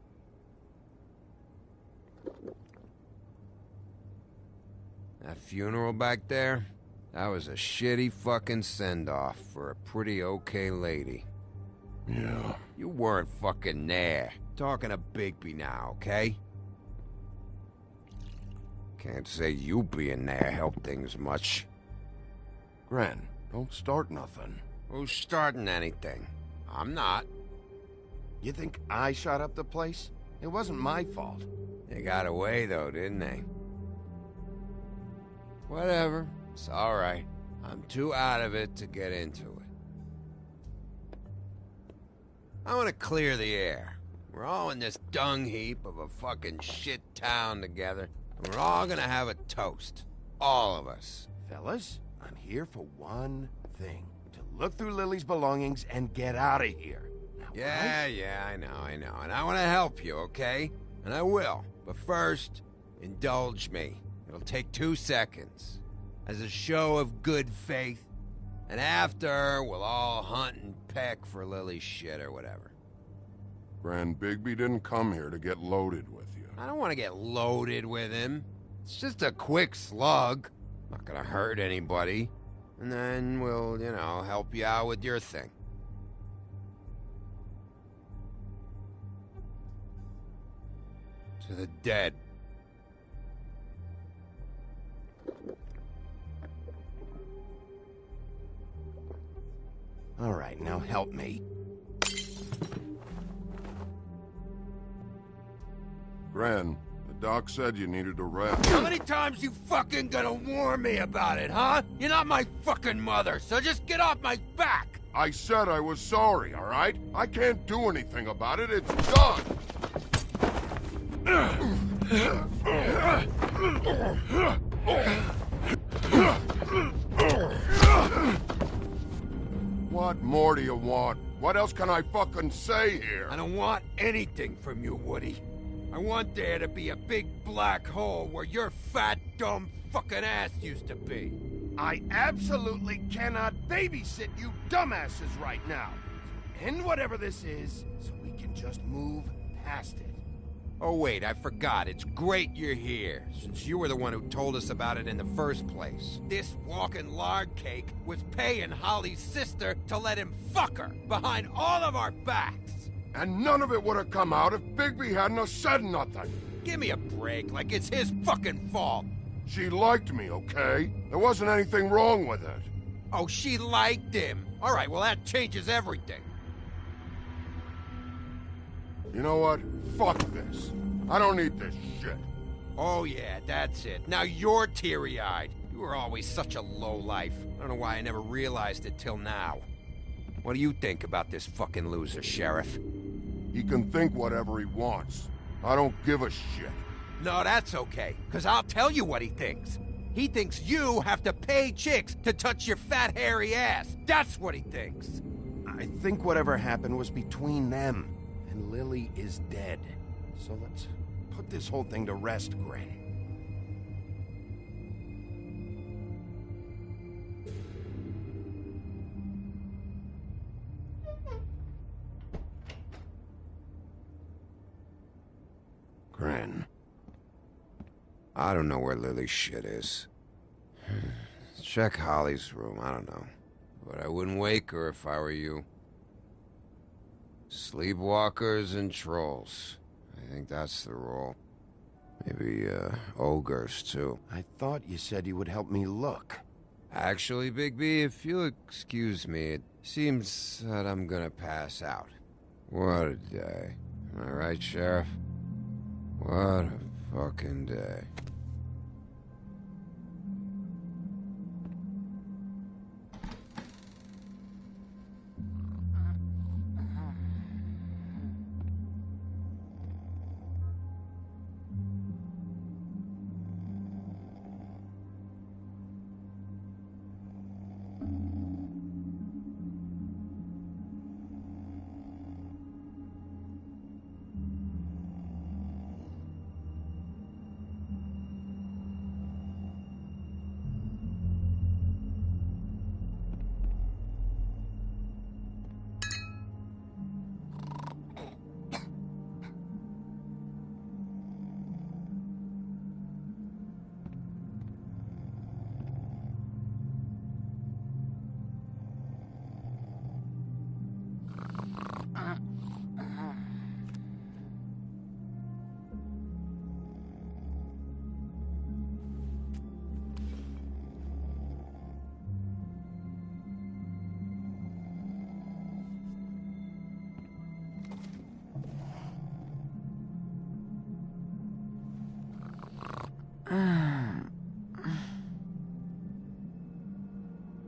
That funeral back there? That was a shitty fucking send-off for a pretty okay lady. Yeah. You weren't fucking there. Talking to Bigby now, okay? Can't say you being there helped things much. Gren, don't start nothing. Who's starting anything? I'm not. You think I shot up the place? It wasn't my fault. They got away, though, didn't they? Whatever. It's alright. I'm too out of it to get into it. I want to clear the air. We're all in this dung heap of a fucking shit town together, and we're all gonna have a toast. All of us. Fellas, I'm here for one thing. To look through Lily's belongings and get out of here. Now, Yeah, I know. And I want to help you, okay? And I will. But first, indulge me. It'll take 2 seconds. As a show of good faith. And after, we'll all hunt and peck for Lily's shit or whatever. Grand Bigby didn't come here to get loaded with you. I don't want to get loaded with him. It's just a quick slug. Not gonna hurt anybody. And then we'll, help you out with your thing. To the dead. All right, now help me. Gran, the doc said you needed a rest. How many times you fucking gonna warn me about it, huh? You're not my fucking mother, so just get off my back! I said I was sorry, all right? I can't do anything about it. It's done! What more do you want? What else can I fucking say here? I don't want anything from you, Woody. I want there to be a big black hole where your fat, dumb fucking ass used to be. I absolutely cannot babysit you dumbasses right now. End whatever this is, so we can just move past it. Oh wait, I forgot. It's great you're here, since you were the one who told us about it in the first place. This walking lard cake was paying Holly's sister to let him fuck her behind all of our backs. And none of it would have come out if Bigby hadn't have said nothing. Give me a break, like it's his fucking fault. She liked me, okay? There wasn't anything wrong with it. Oh, she liked him. All right, well that changes everything. You know what? Fuck this. I don't need this shit. Oh yeah, that's it. Now you're teary-eyed. You were always such a lowlife. I don't know why I never realized it till now. What do you think about this fucking loser, Sheriff? He can think whatever he wants. I don't give a shit. No, that's okay, because I'll tell you what he thinks. He thinks you have to pay chicks to touch your fat, hairy ass. That's what he thinks. I think whatever happened was between them. And Lily is dead. So let's put this whole thing to rest, Gren. Gren. I don't know where Lily's shit is. Check Holly's room, I don't know. But I wouldn't wake her if I were you. Sleepwalkers and trolls. I think that's the rule. Maybe, ogres, too. I thought you said you would help me look. Actually, Bigby, if you'll excuse me, it seems that I'm gonna pass out. What a day. Am I right, Sheriff? What a fucking day.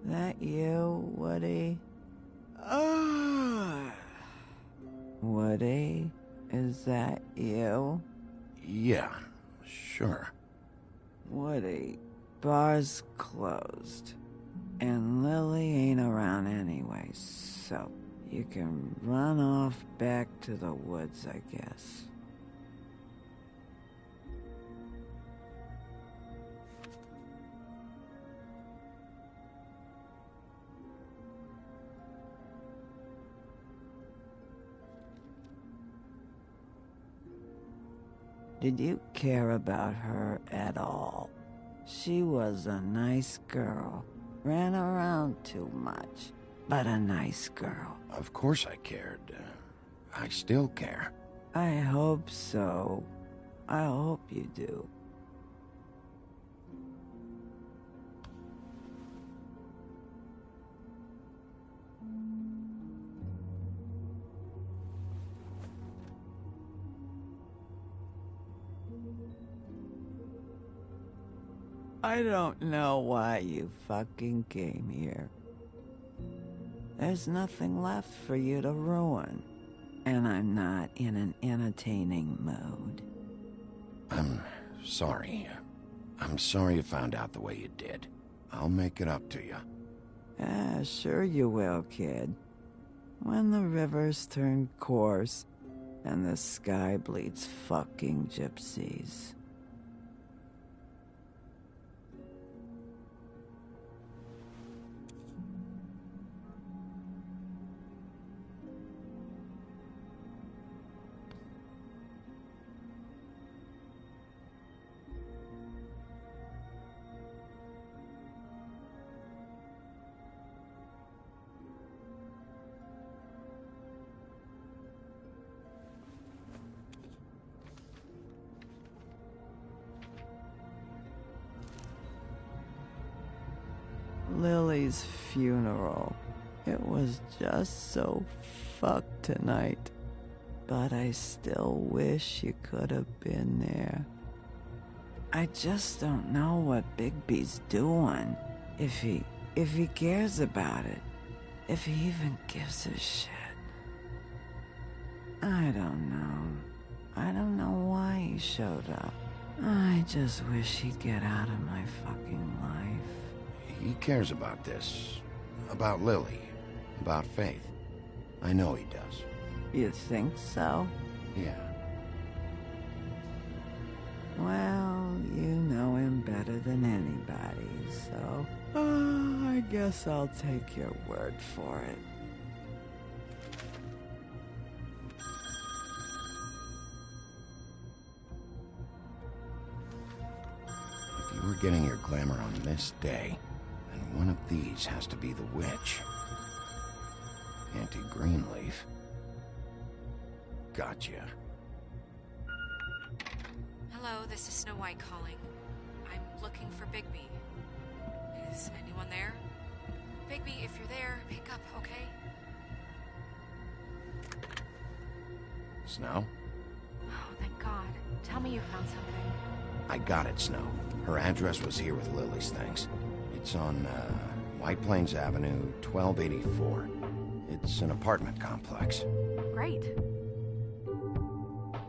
That you, Woody? Woody? Is that you? Yeah, sure. Woody, bar's closed. And Lily ain't around anyway, so you can run off back to the woods, I guess. Did you care about her at all? She was a nice girl. Ran around too much, but a nice girl. Of course I cared. I still care. I hope so. I hope you do. I don't know why you fucking came here. There's nothing left for you to ruin. And I'm not in an entertaining mood. I'm sorry. I'm sorry you found out the way you did. I'll make it up to you. Ah, sure you will, kid. When the rivers turn coarse and the sky bleeds fucking gypsies. Lily's funeral. It was just so fucked tonight. But I still wish you could have been there. I just don't know what Bigby's doing. If he cares about it. If he even gives a shit. I don't know. I don't know why he showed up. I just wish he'd get out of my fucking life. He cares about this. About Lily. About Faith. I know he does. You think so? Yeah. Well, you know him better than anybody, so... I guess I'll take your word for it. If you were getting your glamour on this day, then one of these has to be the witch. Auntie Greenleaf. Gotcha. Hello, this is Snow White calling. I'm looking for Bigby. Is anyone there? Bigby, if you're there, pick up, okay? Snow? Oh, thank God. Tell me you found something. I got it, Snow. Her address was here with Lily's things. It's on, White Plains Avenue, 1284. It's an apartment complex. Great.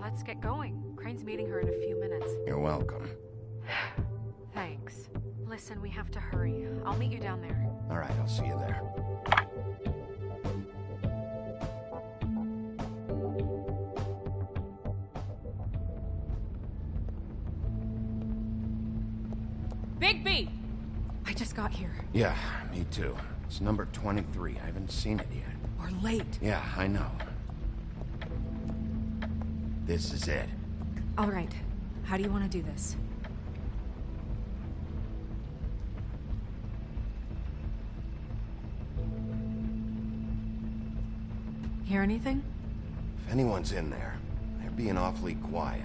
Let's get going. Crane's meeting her in a few minutes. You're welcome. Thanks. Listen, we have to hurry. I'll meet you down there. All right, I'll see you there. Bigby! I just got here. Yeah, me too. It's number 23. I haven't seen it yet. We're late. Yeah, I know. This is it. All right. How do you want to do this? Hear anything? If anyone's in there, they're being awfully quiet.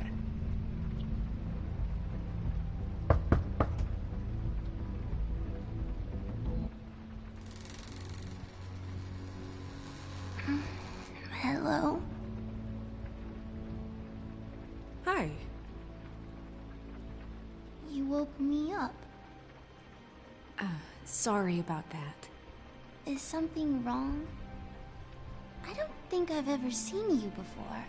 Hello? Hi. You woke me up. Sorry about that. Is something wrong? I don't think I've ever seen you before.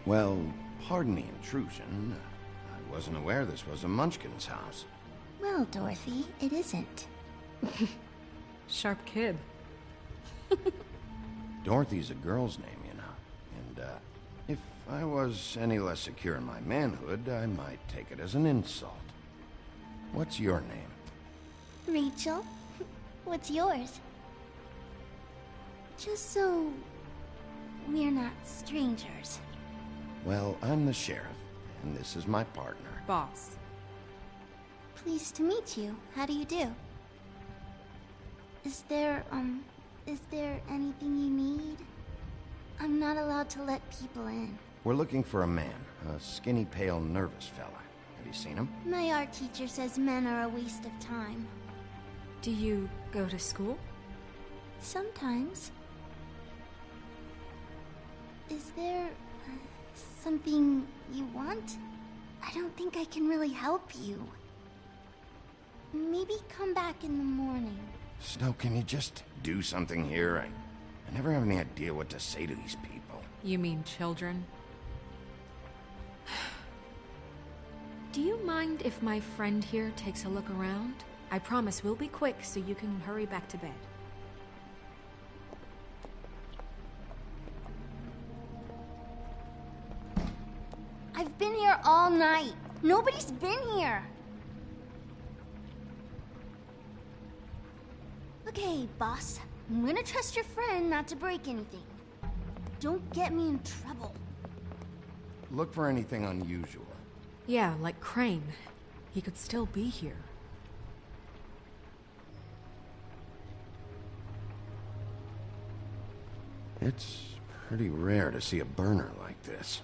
Well, pardon the intrusion. I wasn't aware this was a Munchkin's house. Well, Dorothy, it isn't. Sharp kid. Dorothy's a girl's name, you know. And, if I was any less secure in my manhood, I might take it as an insult. What's your name? Rachel? What's yours? Just so we're not strangers. Well, I'm the sheriff, and this is my partner. Boss. Pleased to meet you. How do you do? Is there anything you need? I'm not allowed to let people in. We're looking for a man, a skinny, pale, nervous fella. Have you seen him? My art teacher says men are a waste of time. Do you go to school? Sometimes. Is there something you want? I don't think I can really help you. Maybe come back in the morning. Snow, can you just do something here? I never have any idea what to say to these people. You mean children? Do you mind if my friend here takes a look around? I promise we'll be quick so you can hurry back to bed. I've been here all night. Nobody's been here. Okay, boss. I'm gonna trust your friend not to break anything. Don't get me in trouble. Look for anything unusual. Yeah, like Crane. He could still be here. It's pretty rare to see a burner like this.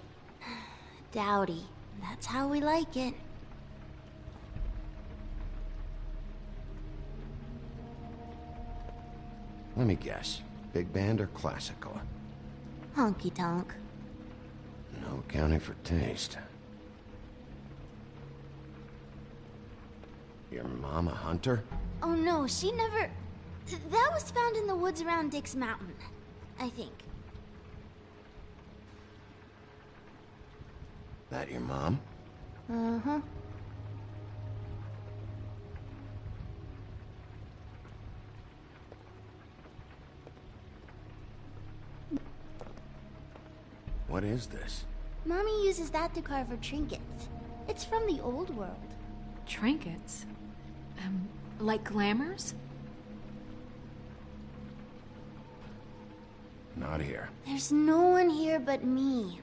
Dowdy. That's how we like it. Let me guess. Big band or classical? Honky tonk. No accounting for taste. Your mom a hunter? Oh no, she never... That was found in the woods around Dick's Mountain, I think. That your mom? Uh-huh. What is this? Mommy uses that to carve her trinkets. It's from the old world. Trinkets? Like glamours? Not here. There's no one here but me.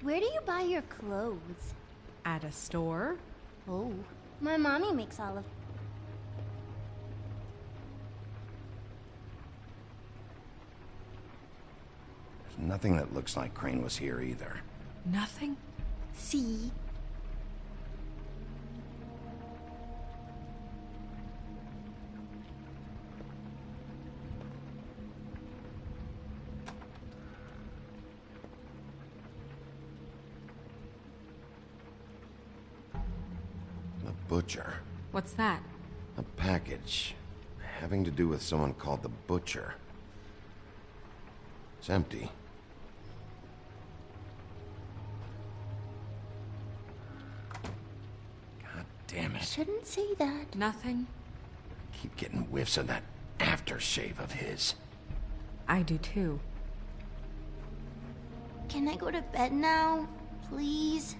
Where do you buy your clothes? At a store? Oh, my mommy makes all of... There's nothing that looks like Crane was here either. Nothing? See? The Butcher. What's that? A package having to do with someone called the Butcher. It's empty. God damn it. Shouldn't say that. Nothing? Keep getting whiffs of that aftershave of his. I do too. Can I go to bed now? Please?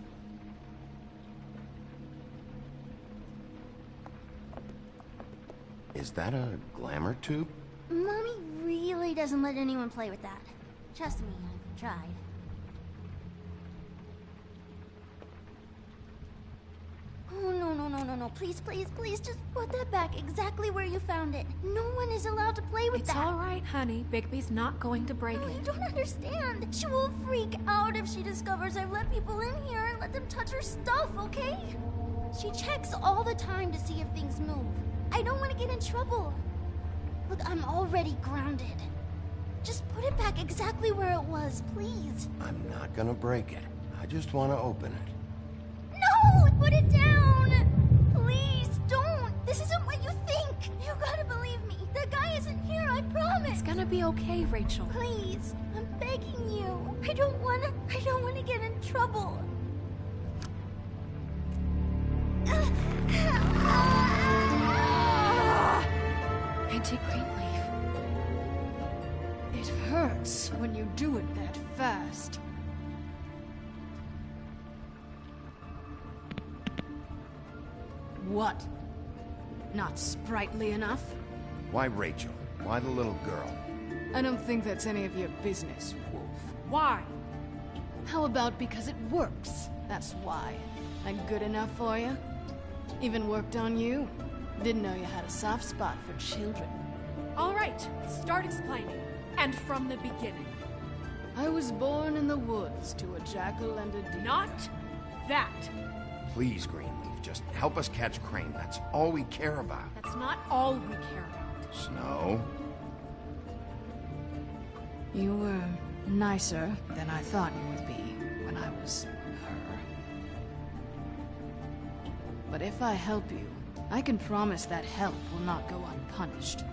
Is that a glamour tube? Mommy really doesn't let anyone play with that. Trust me, I've tried. Oh, no. Please, just put that back exactly where you found it. No one is allowed to play with It's that. all right, honey. Bigby's not going to break No, it. you don't understand. She will freak out if she discovers I've let people in here and let them touch her stuff, okay? She checks all the time to see if things move. I don't want to get in trouble. Look, I'm already grounded. Just put it back exactly where it was, please. I'm not gonna break it. I just want to open it. No! Put it down! Please, don't! This isn't what you think! You gotta believe me. The guy isn't here, I promise! It's gonna be okay, Rachel. Please, I'm begging you. I don't wanna get in trouble. Auntie Greenleaf. It hurts when you do it that fast. What? Not sprightly enough? Why Rachel? Why the little girl? I don't think that's any of your business, Wolf. Why? How about because it works? That's why. That good enough for you? Even worked on you? Didn't know you had a soft spot for children. All right, start explaining. And from the beginning. I was born in the woods to a jackal and a deer. Not that. Please, Greenleaf, just help us catch Crane. That's all we care about. That's not all we care about. Snow? You were nicer than I thought you would be when I was her. But if I help you, I can promise that help will not go unpunished.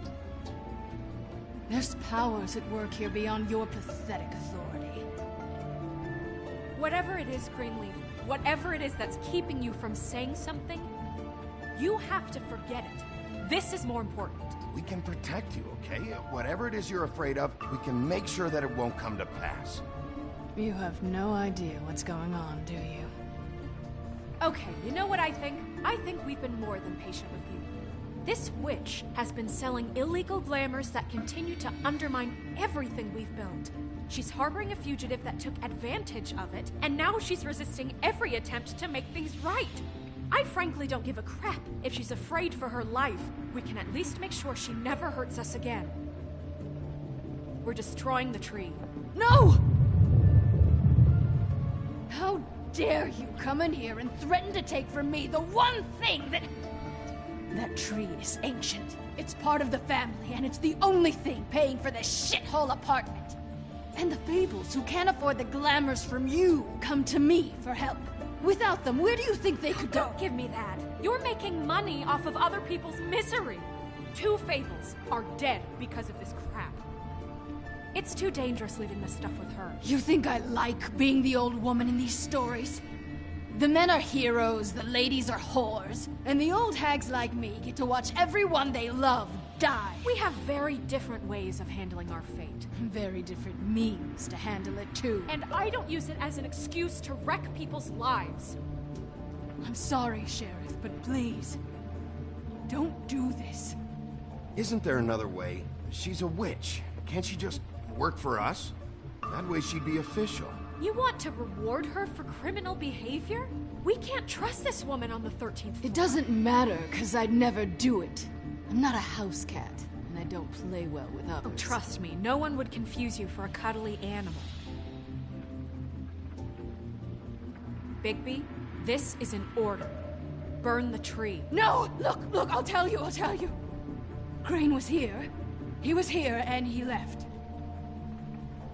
There's powers at work here beyond your pathetic authority. Whatever it is, Greenleaf, whatever it is that's keeping you from saying something, you have to forget it. This is more important. We can protect you, okay? Whatever it is you're afraid of, we can make sure that it won't come to pass. You have no idea what's going on, do you? Okay, you know what I think? I think we've been more than patient with you. This witch has been selling illegal glamours that continue to undermine everything we've built. She's harboring a fugitive that took advantage of it, and now she's resisting every attempt to make things right. I frankly don't give a crap if she's afraid for her life. We can at least make sure she never hurts us again. We're destroying the tree. No! How dare you come in here and threaten to take from me the one thing that... That tree is ancient. It's part of the family, and it's the only thing paying for this shithole apartment. And the Fables, who can't afford the glamours from you, come to me for help. Without them, where do you think they could go? Don't give me that. You're making money off of other people's misery. 2 Fables are dead because of this crap. It's too dangerous leaving this stuff with her. You think I like being the old woman in these stories? The men are heroes, the ladies are whores, and the old hags like me get to watch everyone they love die. We have very different ways of handling our fate. Very different means to handle it, too. And I don't use it as an excuse to wreck people's lives. I'm sorry, Sheriff, but please, don't do this. Isn't there another way? She's a witch. Can't she just work for us? That way she'd be official. You want to reward her for criminal behavior? We can't trust this woman on the 13th floor. It doesn't matter, because I'd never do it. I'm not a house cat, and I don't play well with others. Oh, trust me, no one would confuse you for a cuddly animal. Bigby, this is an order. Burn the tree. No! Look, I'll tell you. Crane was here. He was here, and he left.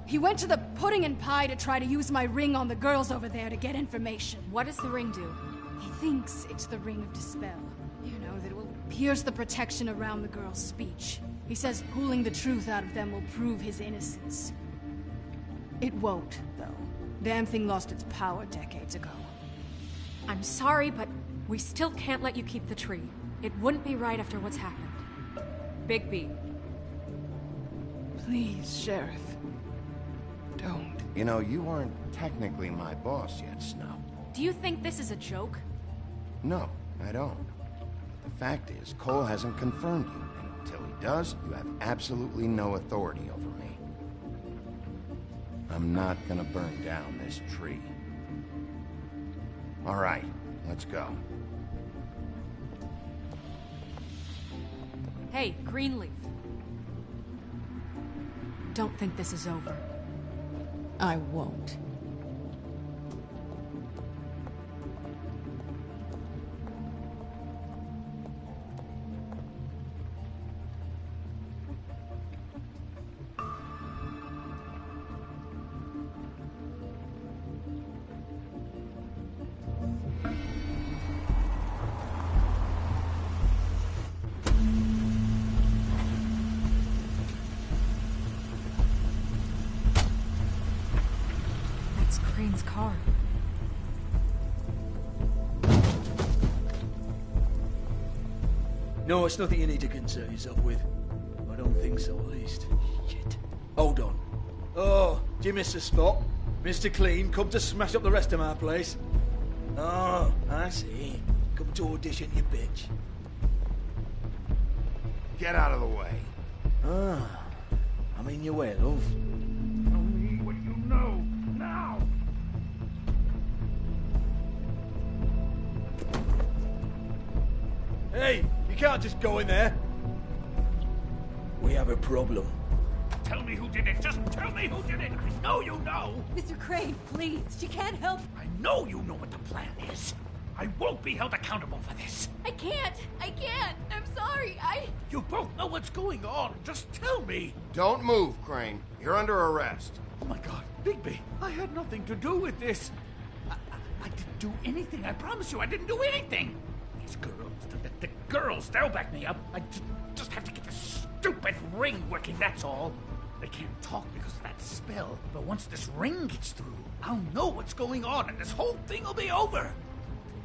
He went to the pudding and pie to try to use my ring on the girls over there to get information. What does the ring do? He thinks it's the Ring of Dispel. You know, that it will pierce the protection around the girl's speech. He says pulling the truth out of them will prove his innocence. It won't, though. Damn thing lost its power decades ago. I'm sorry, but we still can't let you keep the tree. It wouldn't be right after what's happened. Bigby. Please, Sheriff. Don't. You know, you aren't technically my boss yet, Snow. Do you think this is a joke? No, I don't. But the fact is, Cole hasn't confirmed you, and until he does, you have absolutely no authority over me. I'm not gonna burn down this tree. All right, let's go. Hey, Greenleaf. Don't think this is over. I won't. That's Crane's car. No, it's nothing you need to concern yourself with. I don't think so, at least. Shit. Hold on. Oh, do you miss a spot? Mr. Clean, come to smash up the rest of my place. Oh, I see. Come to audition, you bitch. Get out of the way. Ah, I'm in your way, love. Tell me what you know, now! Hey, you can't just go in there. We have a problem. Tell me who did it. Just tell me who did it. I know you know. Mr. Crane, please. She can't help. I know you know what the plan is. I won't be held accountable for this. I can't! I'm sorry, You both know what's going on. Just tell me. Don't move, Crane. You're under arrest. Oh my God, Bigby, I had nothing to do with this. I didn't do anything. I promise you, I didn't do anything. These girls, the girls, they'll back me up. I just have to get this stupid ring working, that's all. They can't talk because of that spell, but once this ring gets through, I'll know what's going on and this whole thing will be over.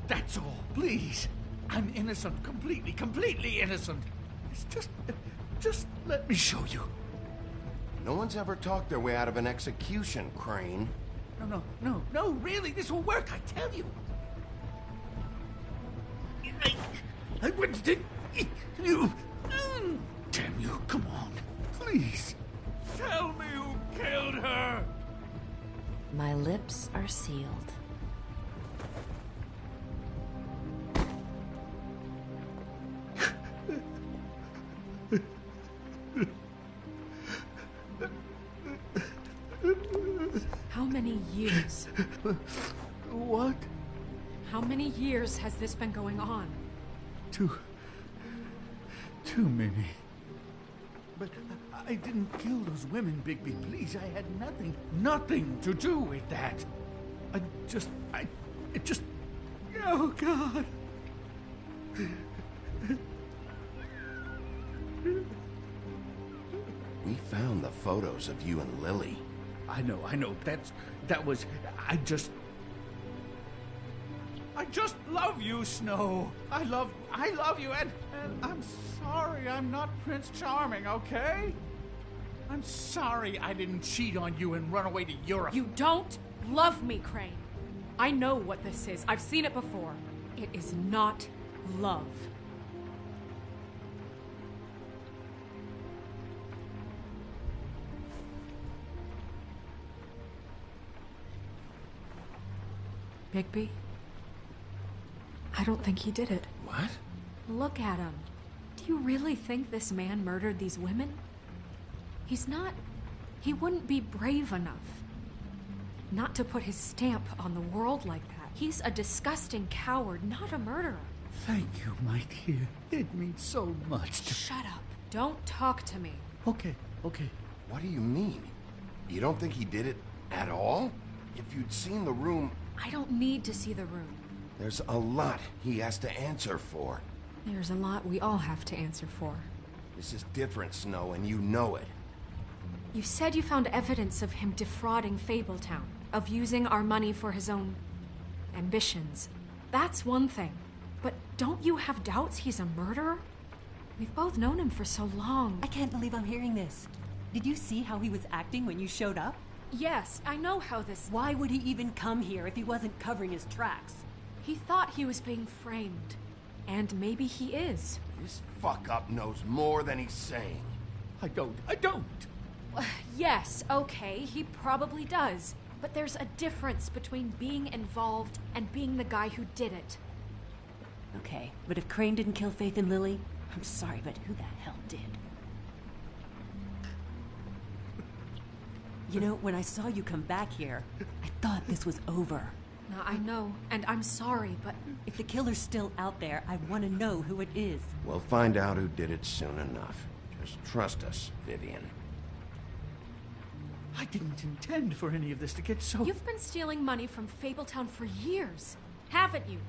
That's all, please. I'm innocent, completely innocent. It's just let me show you. No one's ever talked their way out of an execution, Crane. No, really, this will work, I tell you. I wouldn't think you. Damn you, come on, please. Tell me who killed her. My lips are sealed. How many years? What? How many years has this been going on? Too many. But I didn't kill those women, Bigby. Please, I had nothing to do with that. Oh, God. We found the photos of you and Lily. I know. I just love you, Snow. I love you, and I'm sorry I'm not Prince Charming, okay? I'm sorry I didn't cheat on you and run away to Europe. You don't love me, Crane. I know what this is. I've seen it before. It is not love. Bigby? I don't think he did it. What? Look at him. Do you really think this man murdered these women? He wouldn't be brave enough. Not to put his stamp on the world like that. He's a disgusting coward, not a murderer. Thank you, my dear. It means so much to... Shut up. Don't talk to me. Okay. What do you mean? You don't think he did it at all? If you'd seen the room... I don't need to see the room. There's a lot he has to answer for. There's a lot we all have to answer for. This is different, Snow, and you know it. You said you found evidence of him defrauding Fabletown, of using our money for his own ambitions. That's one thing. But don't you have doubts he's a murderer? We've both known him for so long. I can't believe I'm hearing this. Did you see how he was acting when you showed up? Yes, I know how this... Why would he even come here if he wasn't covering his tracks? He thought he was being framed. And maybe he is. This fuck-up knows more than he's saying. I don't. Yes, okay, he probably does. But there's a difference between being involved and being the guy who did it. Okay, but if Crane didn't kill Faith and Lily, I'm sorry, but who the hell did? You know, when I saw you come back here, I thought this was over. Now, I know, and I'm sorry, but... If the killer's still out there, I want to know who it is. We'll find out who did it soon enough. Just trust us, Vivian. I didn't intend for any of this to get so... You've been stealing money from Fabletown for years, haven't you?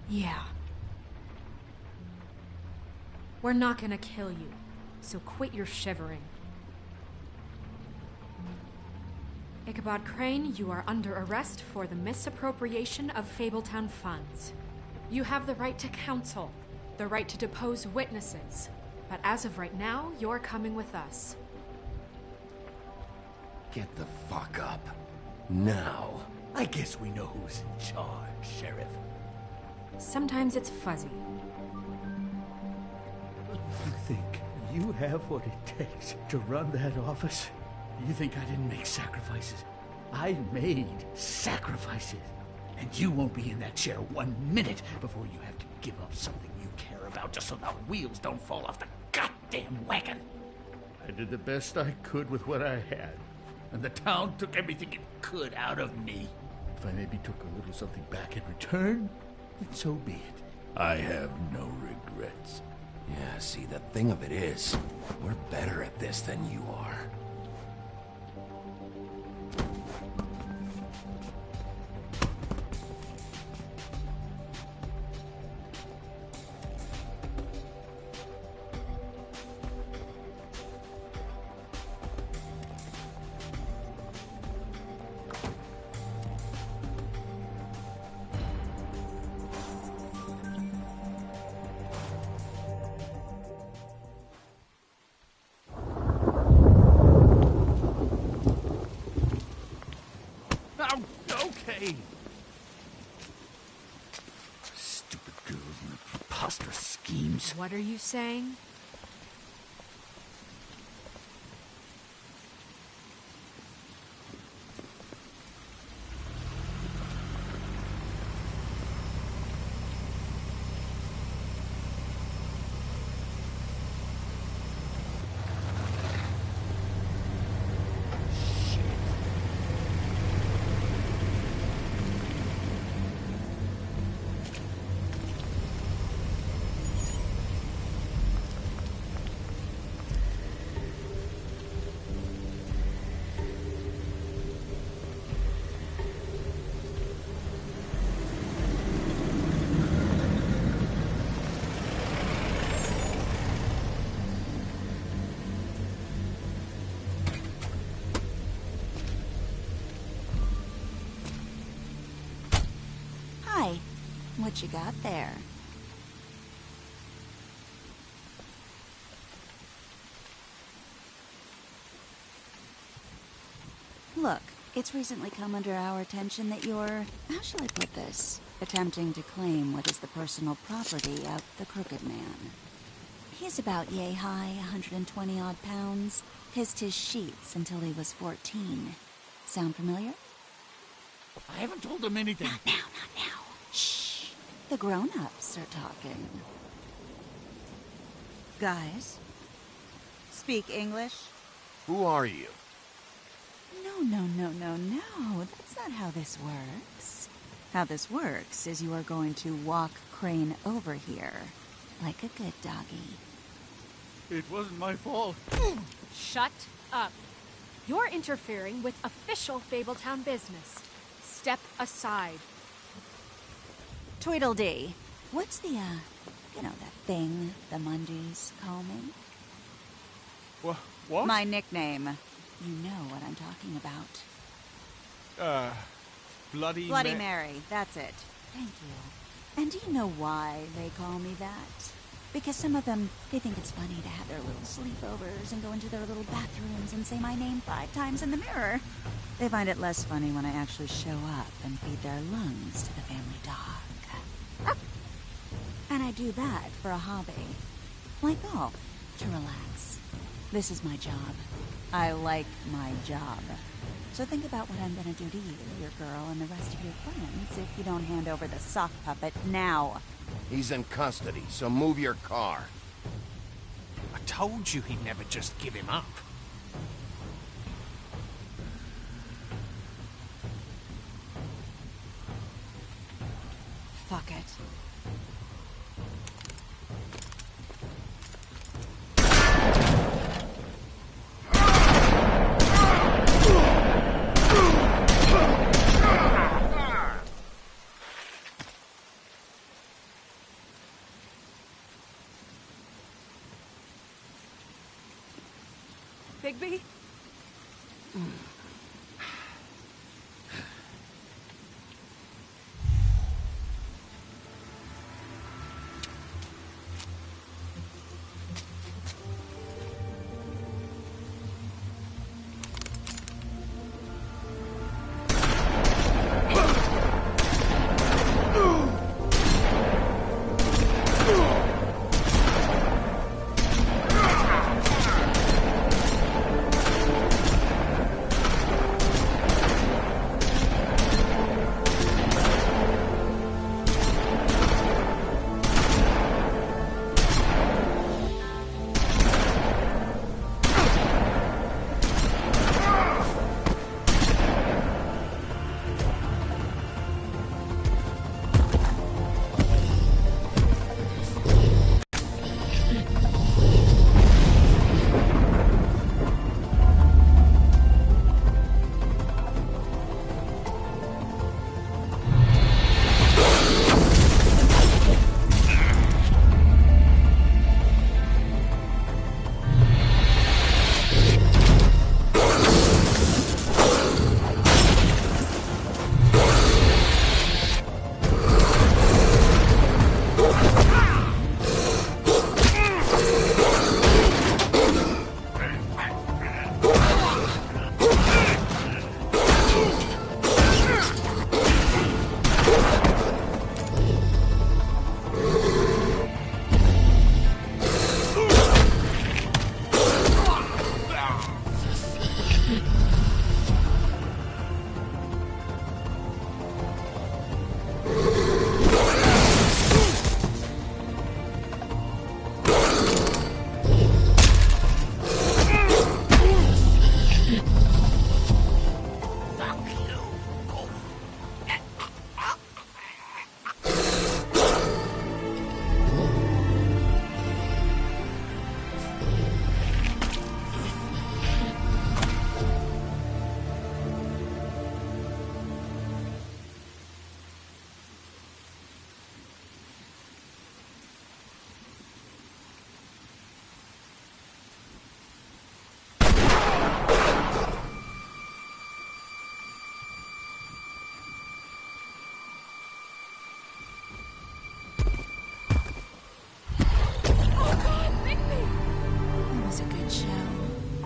Yeah. We're not gonna kill you, so quit your shivering. Ichabod Crane, you are under arrest for the misappropriation of Fabletown funds. You have the right to counsel, the right to depose witnesses, but as of right now, you're coming with us. Get the fuck up. Now. I guess we know who's in charge, Sheriff. Sometimes it's fuzzy. You think you have what it takes to run that office? You think I didn't make sacrifices? I made sacrifices. And you won't be in that chair 1 minute before you have to give up something you care about just so the wheels don't fall off the goddamn wagon. I did the best I could with what I had. And the town took everything it could out of me. If I maybe took a little something back in return, then so be it. I have no regrets. Yeah, see, the thing of it is, we're better at this than you are. Stupid girls and their preposterous schemes. What are you saying? What you got there? Look, it's recently come under our attention that you're, how shall I put this, attempting to claim what is the personal property of the Crooked Man. He's about yay high, 120 odd pounds, kissed his sheets until he was 14. Sound familiar? I haven't told him anything. Not now, not now. Shh. The grown-ups are talking. Guys, speak English? Who are you? No. That's not how this works. How this works is you are going to walk Crane over here, like a good doggy. It wasn't my fault. Shut up. You're interfering with official Fabletown business. Step aside. Tweedledee. What's the, you know, that thing the Mundies call me? What? My nickname. You know what I'm talking about. Bloody Mary, that's it. Thank you. And do you know why they call me that? Because some of them, they think it's funny to have their little sleepovers and go into their little bathrooms and say my name 5 times in the mirror. They find it less funny when I actually show up and feed their lungs to the family dog. And I do that for a hobby. Like golf, to relax. This is my job. I like my job. So think about what I'm gonna do to you, your girl, and the rest of your friends if you don't hand over the sock puppet now. He's in custody, so move your car. I told you he'd never just give him up. Fuck it. Bigby?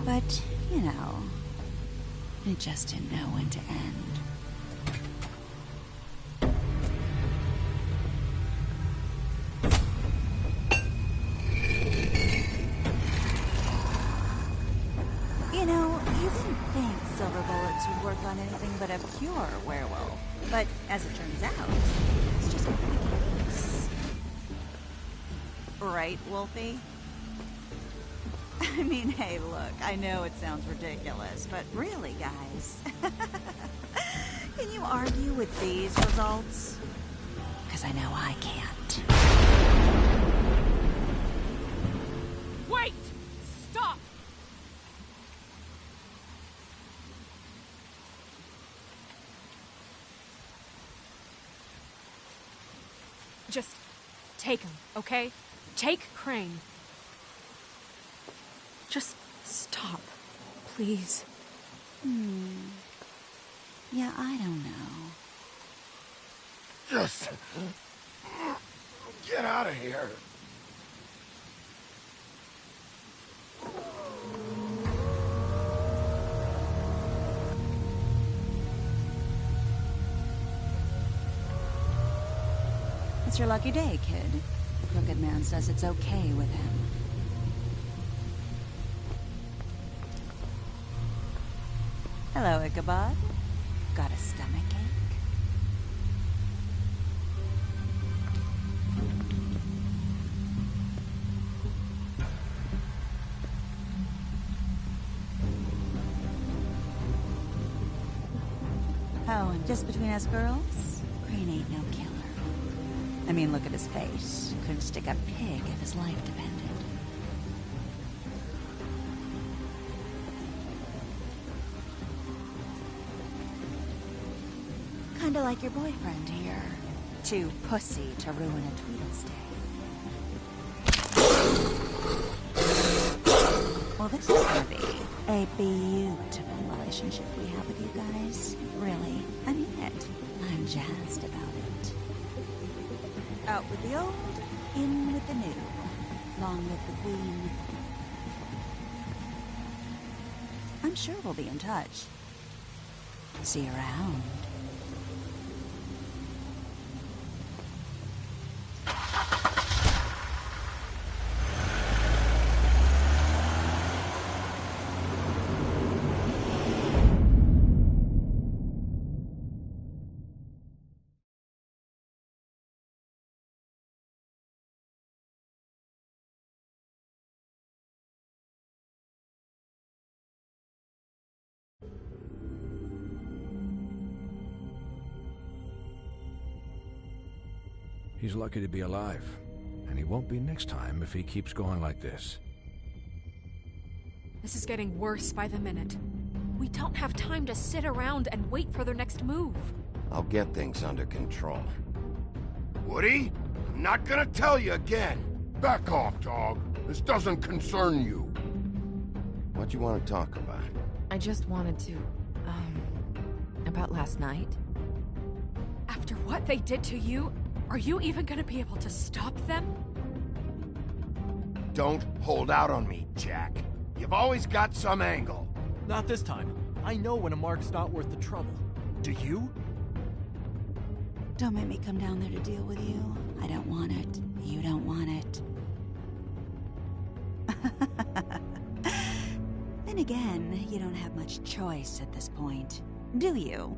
But, you know, it just didn't know when to end. You know, you wouldn't think silver bullets would work on anything but a pure werewolf. But as it turns out, it's just not the case. Right, Wolfie? I mean, hey, look, I know it sounds ridiculous, but really, guys, can you argue with these results? Because I know I can't. Wait! Stop! Just take him, okay? Take Crane. Just stop, please. Yeah, I don't know. Just get out of here. It's your lucky day, kid. The Crooked Man says it's okay with him. Hello, Ichabod. Got a stomachache? Oh, and just between us girls, Crane ain't no killer. I mean, look at his face. Couldn't stick a pig if his life depended. Kinda like your boyfriend here. Too pussy to ruin a Tweedle's day. Well, this is gonna be a beautiful relationship we have with you guys. Really, I mean it. I'm jazzed about it. Out with the old, in with the new. Long live the Queen. I'm sure we'll be in touch. See you around. He's lucky to be alive, and he won't be next time if he keeps going like this. This is getting worse by the minute. We don't have time to sit around and wait for their next move. I'll get things under control. Woody, I'm not gonna tell you again. Back off, dog. This doesn't concern you. What you want to talk about? I just wanted to, about last night. After what they did to you, are you even gonna be able to stop them? Don't hold out on me, Jack. You've always got some angle. Not this time. I know when a mark's not worth the trouble. Do you? Don't make me come down there to deal with you. I don't want it. You don't want it. Then again, you don't have much choice at this point, do you?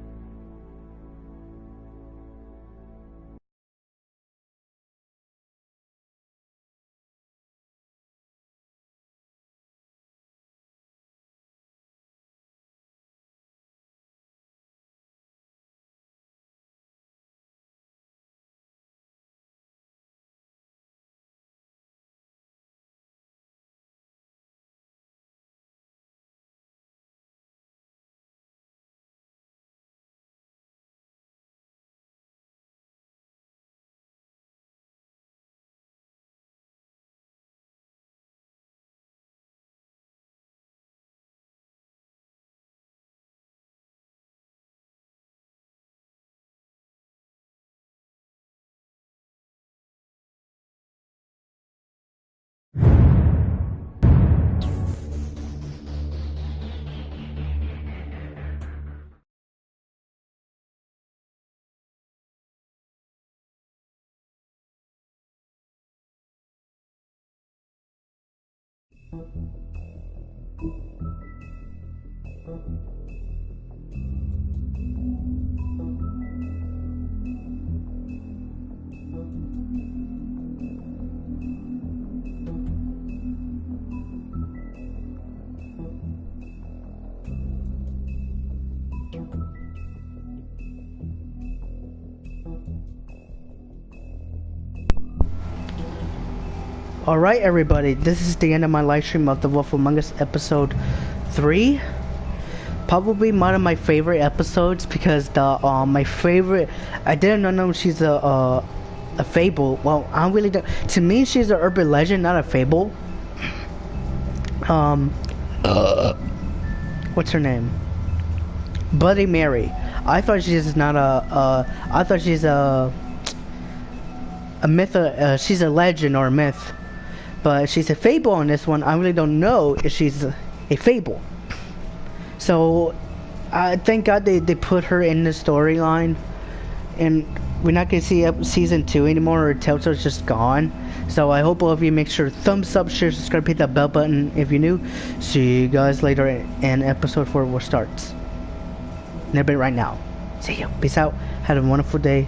Alright everybody, this is the end of my live stream of The Wolf Among Us episode 3. Probably one of my favorite episodes because the my favorite, I didn't know she's a a fable. Well, I really don't. To me, she's an urban legend, not a fable. What's her name? Bloody Mary. I thought she's not I thought she's a myth. She's a legend or a myth, but she's a fable on this one. I really don't know if she's a fable. So, thank God they put her in the storyline, and we're not gonna see season 2 anymore. Or Telltale's just gone. So I hope all of you make sure thumbs up, share, subscribe, hit that bell button if you're new. See you guys later, and episode 4 starts. And everybody right now. See you. Peace out. Have a wonderful day.